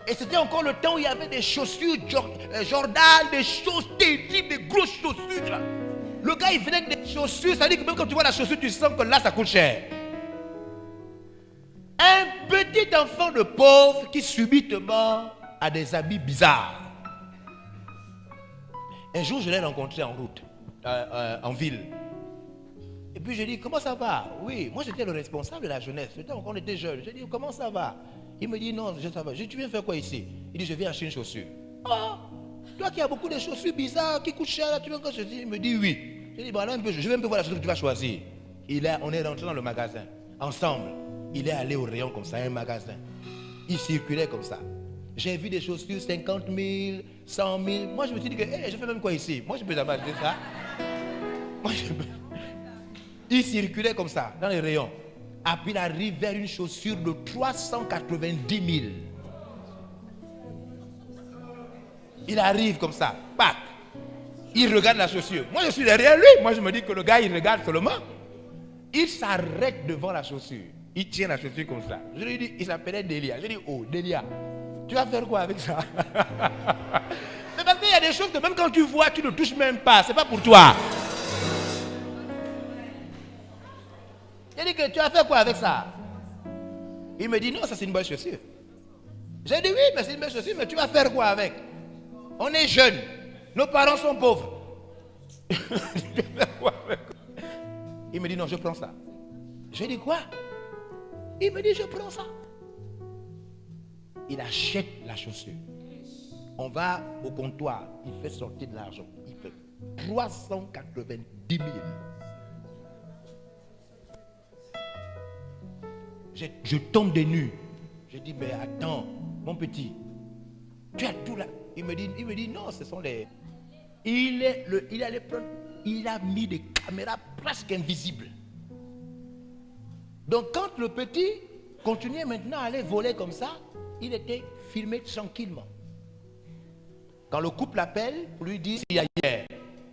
Et c'était encore le temps où il y avait des chaussures Jordan, des choses terribles, des grosses chaussures. Là. Le gars il venait avec des chaussures, ça veut dire que même quand tu vois la chaussure, tu sens que là ça coûte cher. Un petit enfant de pauvre qui subitement a des habits bizarres. Un jour, je l'ai rencontré en route, en ville. Et puis, je lui ai dit, comment ça va? Oui, moi j'étais le responsable de la jeunesse. C'était quand on était jeunes. Je lui ai dit, comment ça va? Il me dit, non, ça va. Je dis, tu viens faire quoi ici? Il dit, je viens acheter une chaussure. Oh, toi qui as beaucoup de chaussures bizarres, qui coûtent cher, là, tu veux que je dise? Il me dit, oui. Je lui ai dit, bon, alors, je vais un peu voir la chaussure que tu vas choisir. On est rentré dans le magasin, ensemble. Il est allé au rayon comme ça, un magasin. Il circulait comme ça. J'ai vu des chaussures 50 000, 100 000. Moi, je me suis dit que, je fais même quoi ici? Moi, je peux jamais acheter ça. Moi, je peux... Il circulait comme ça, dans les rayons. Et puis, il arrive vers une chaussure de 390 000. Il arrive comme ça. Pac. Il regarde la chaussure. Moi, je suis derrière lui. Moi, je me dis que le gars, il regarde seulement. Il s'arrête devant la chaussure. Il tient la chaussure comme ça. Je lui dis, il s'appelait Delia. Je lui dis, oh, Delia, tu vas faire quoi avec ça? Mais parce qu'il y a des choses que même quand tu vois, tu ne touches même pas. C'est pas pour toi. Il dit que tu vas faire quoi avec ça? Il me dit, non, ça c'est une bonne chaussure. J'ai dit, oui, mais c'est une bonne chaussure, mais tu vas faire quoi avec? On est jeunes. Nos parents sont pauvres. Il me dit, non, je prends ça. J'ai dit, quoi? Il me dit, je prends ça. Il achète la chaussure. On va au comptoir. Il fait sortir de l'argent. Il fait 390 000. Je tombe des nues. Je dis, mais attends, mon petit, tu as tout là. Il me dit, non, ce sont les... Il a mis des caméras presque invisibles. Donc quand le petit continuait maintenant à aller voler comme ça, il était filmé tranquillement. Quand le couple l'appelle, pour lui dire s'il y a hier,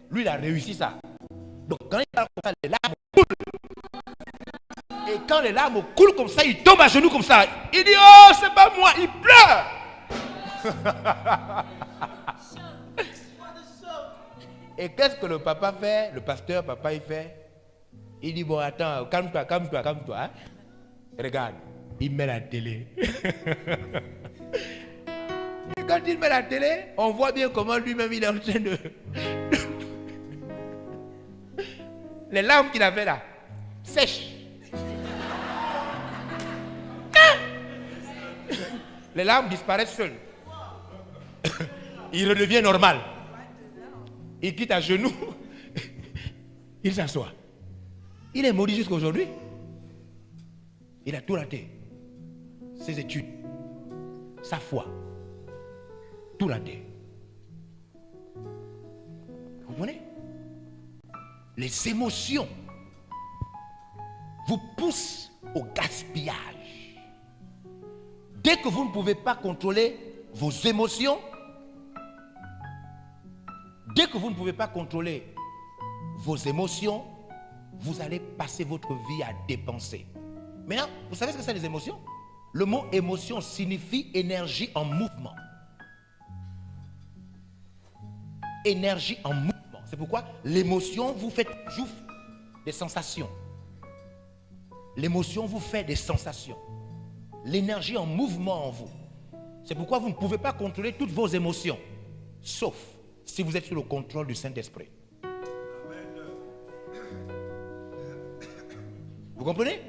lui il a réussi ça. Donc quand il parle comme ça, les larmes coulent. Et quand les larmes coulent comme ça, il tombe à genoux comme ça. Il dit, oh, c'est pas moi, il pleure. Et qu'est-ce que le papa fait? Le pasteur, papa, il fait? Il dit, bon, attends, calme-toi. Hein? Regarde, il met la télé. Et quand il met la télé, on voit bien comment lui-même il est en train de... Les larmes qu'il avait là, sèches. Les larmes disparaissent seules. Il redevient normal. Il quitte à genoux. Il s'assoit. Il est maudit jusqu'à aujourd'hui. Il a tout raté. Ses études, sa foi, tout raté. Vous comprenez? Les émotions vous poussent au gaspillage. Dès que vous ne pouvez pas contrôler vos émotions, vous allez passer votre vie à dépenser. Maintenant, vous savez ce que c'est les émotions? Le mot émotion signifie énergie en mouvement. énergie en mouvement. C'est pourquoi l'émotion vous fait toujours des sensations. L'émotion vous fait des sensations. L'énergie en mouvement en vous. C'est pourquoi vous ne pouvez pas contrôler toutes vos émotions, sauf si vous êtes sous le contrôle du Saint-Esprit. Vous comprenez?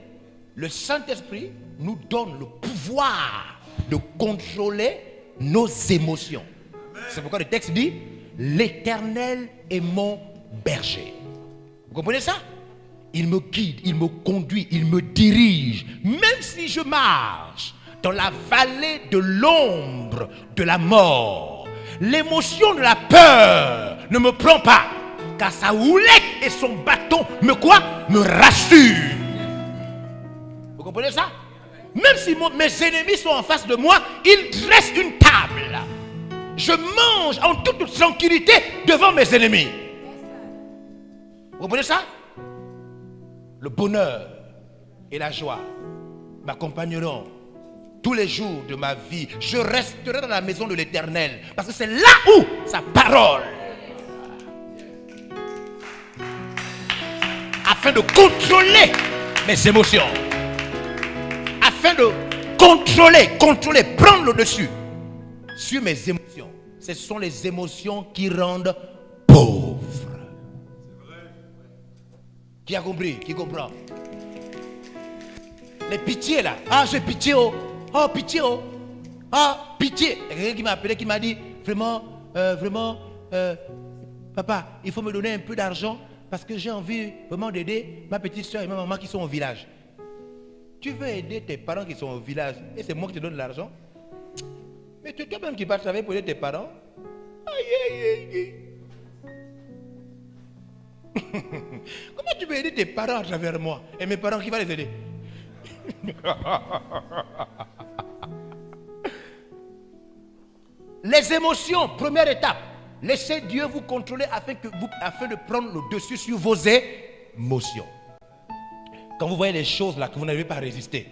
Le Saint-Esprit nous donne le pouvoir de contrôler nos émotions. C'est pourquoi le texte dit « L'Éternel est mon berger ». Vous comprenez ça? Il me guide, il me conduit, il me dirige. Même si je marche dans la vallée de l'ombre de la mort, l'émotion de la peur ne me prend pas, car sa houlette et son bâton me rassurent. Vous comprenez ça? Même si mes ennemis sont en face de moi, ils dressent une table. Je mange en toute tranquillité devant mes ennemis. Vous comprenez ça? Le bonheur et la joie m'accompagneront tous les jours de ma vie. Je resterai dans la maison de l'Éternel, parce que c'est là où sa parole, afin de contrôler mes émotions, afin de contrôler, prendre le dessus sur mes émotions. Ce sont les émotions qui rendent pauvre. Qui a compris? Qui comprend? Les pitiés là. Ah, j'ai pitié, oh. Oh, pitié, oh. Ah, pitié. Il y a quelqu'un qui m'a appelé, qui m'a dit, vraiment, papa, il faut me donner un peu d'argent parce que j'ai envie vraiment d'aider ma petite soeur et ma maman qui sont au village. Tu veux aider tes parents qui sont au village et c'est moi qui te donne l'argent? Mais tu es toi-même qui vas travailler pour aider tes parents? Aïe, aïe, aïe, aïe. Comment tu peux aider tes parents à travers moi? Et mes parents, qui va les aider? Les émotions, première étape. Laissez Dieu vous contrôler afin de prendre le dessus sur vos émotions. Quand vous voyez des choses là que vous n'arrivez pas à résister,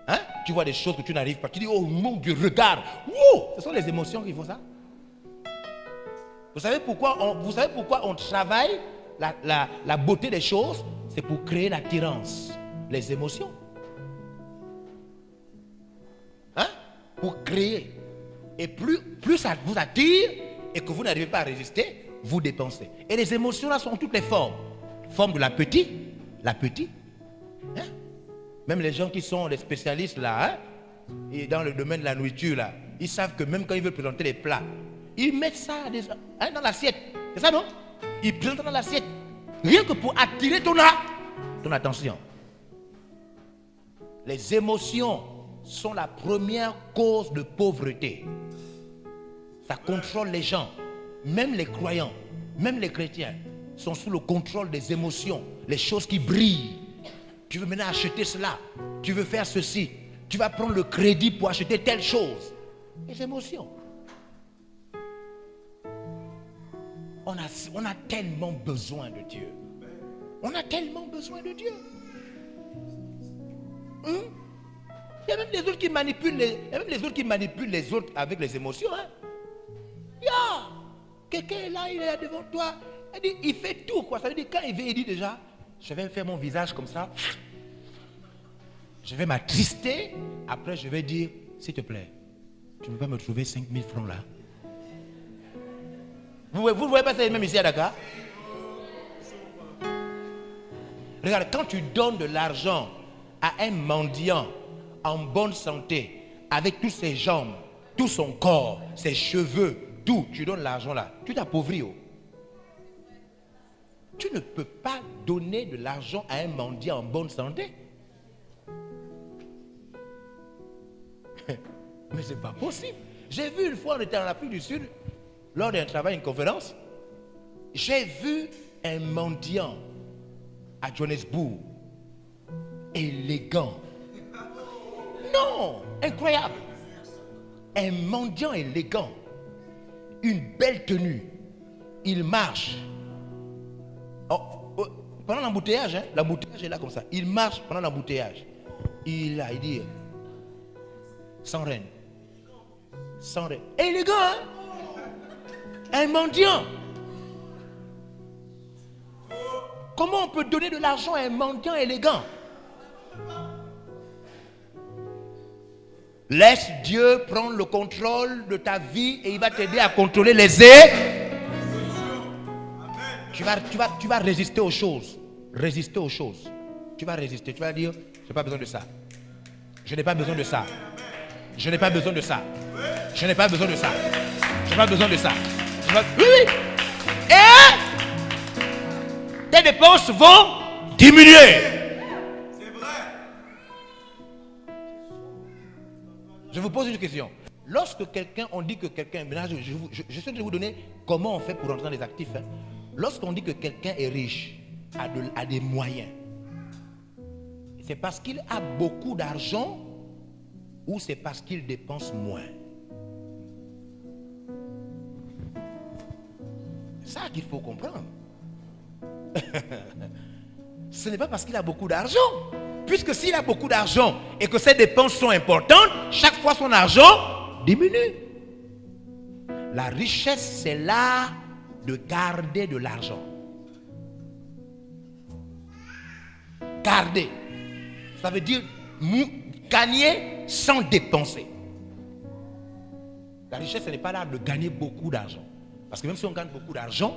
hein? Tu vois des choses que tu n'arrives pas, tu dis, oh mon Dieu, regarde. Wow! Ce sont les émotions qui font ça. Vous savez pourquoi on travaille la beauté des choses? C'est pour créer l'attirance, les émotions. Hein? Pour créer. Et plus ça vous attire et que vous n'arrivez pas à résister, vous dépensez. Et les émotions là sont toutes les formes. Forme de l'appétit. Hein? Même les gens qui sont les spécialistes là, hein? Et dans le domaine de la nourriture là, ils savent que même quand ils veulent présenter les plats, ils mettent ça dans l'assiette. C'est ça, non? Ils présentent dans l'assiette. Rien que pour attirer ton attention. Les émotions sont la première cause de pauvreté. Ça contrôle les gens. Même les croyants, même les chrétiens sont sous le contrôle des émotions. Les choses qui brillent. Tu veux maintenant acheter cela. Tu veux faire ceci. Tu vas prendre le crédit pour acheter telle chose. Les émotions. On a tellement besoin de Dieu. On a tellement besoin de Dieu. Il y a même les autres qui manipulent les autres avec les émotions. Hein? Quelqu'un est là, il est là devant toi. Il fait tout, quoi. Ça veut dire quand il vient, il dit déjà, je vais faire mon visage comme ça. Je vais m'attrister. Après, je vais dire, s'il te plaît, tu ne peux pas me trouver 5000 francs là. Vous ne voyez pas ça même ici à Dakar? Regarde, quand tu donnes de l'argent à un mendiant en bonne santé, avec toutes ses jambes, tout son corps, ses cheveux, tout, tu donnes l'argent là, tu t'appauvris. Oh. Tu ne peux pas donner de l'argent à un mendiant en bonne santé. Mais c'est pas possible. J'ai vu une fois, on était en Afrique du Sud, lors d'un travail, une conférence, j'ai vu un mendiant à Johannesburg, élégant. Non, incroyable. Un mendiant élégant, une belle tenue. Il marche. Pendant l'embouteillage, hein, l'embouteillage est là comme ça. Il marche pendant l'embouteillage. Il dit, sans reine. Sans reine. Élégant, hein? Un mendiant. Comment on peut donner de l'argent à un mendiant élégant? Laisse Dieu prendre le contrôle de ta vie et il va t'aider à contrôler les Tu vas résister aux choses. Résister aux choses. Tu vas résister. Tu vas dire, je n'ai pas besoin de ça. Je n'ai pas besoin de ça. Je n'ai pas besoin de ça. Je n'ai pas besoin de ça. Je n'ai pas besoin de ça. Oui, oui. Et tes dépenses vont diminuer. Je vous pose une question. Lorsque quelqu'un, on dit que quelqu'un, maintenant je suis en train de vous donner comment on fait pour rentrer dans les actifs. Hein. Lorsqu'on dit que quelqu'un est riche, a des moyens, c'est parce qu'il a beaucoup d'argent ou c'est parce qu'il dépense moins? C'est ça qu'il faut comprendre. Ce n'est pas parce qu'il a beaucoup d'argent. Puisque s'il a beaucoup d'argent et que ses dépenses sont importantes, chaque fois son argent diminue. La richesse, c'est l'art de garder de l'argent. Garder. Ça veut dire gagner sans dépenser. La richesse, ce n'est pas l'art de gagner beaucoup d'argent. Parce que même si on gagne beaucoup d'argent,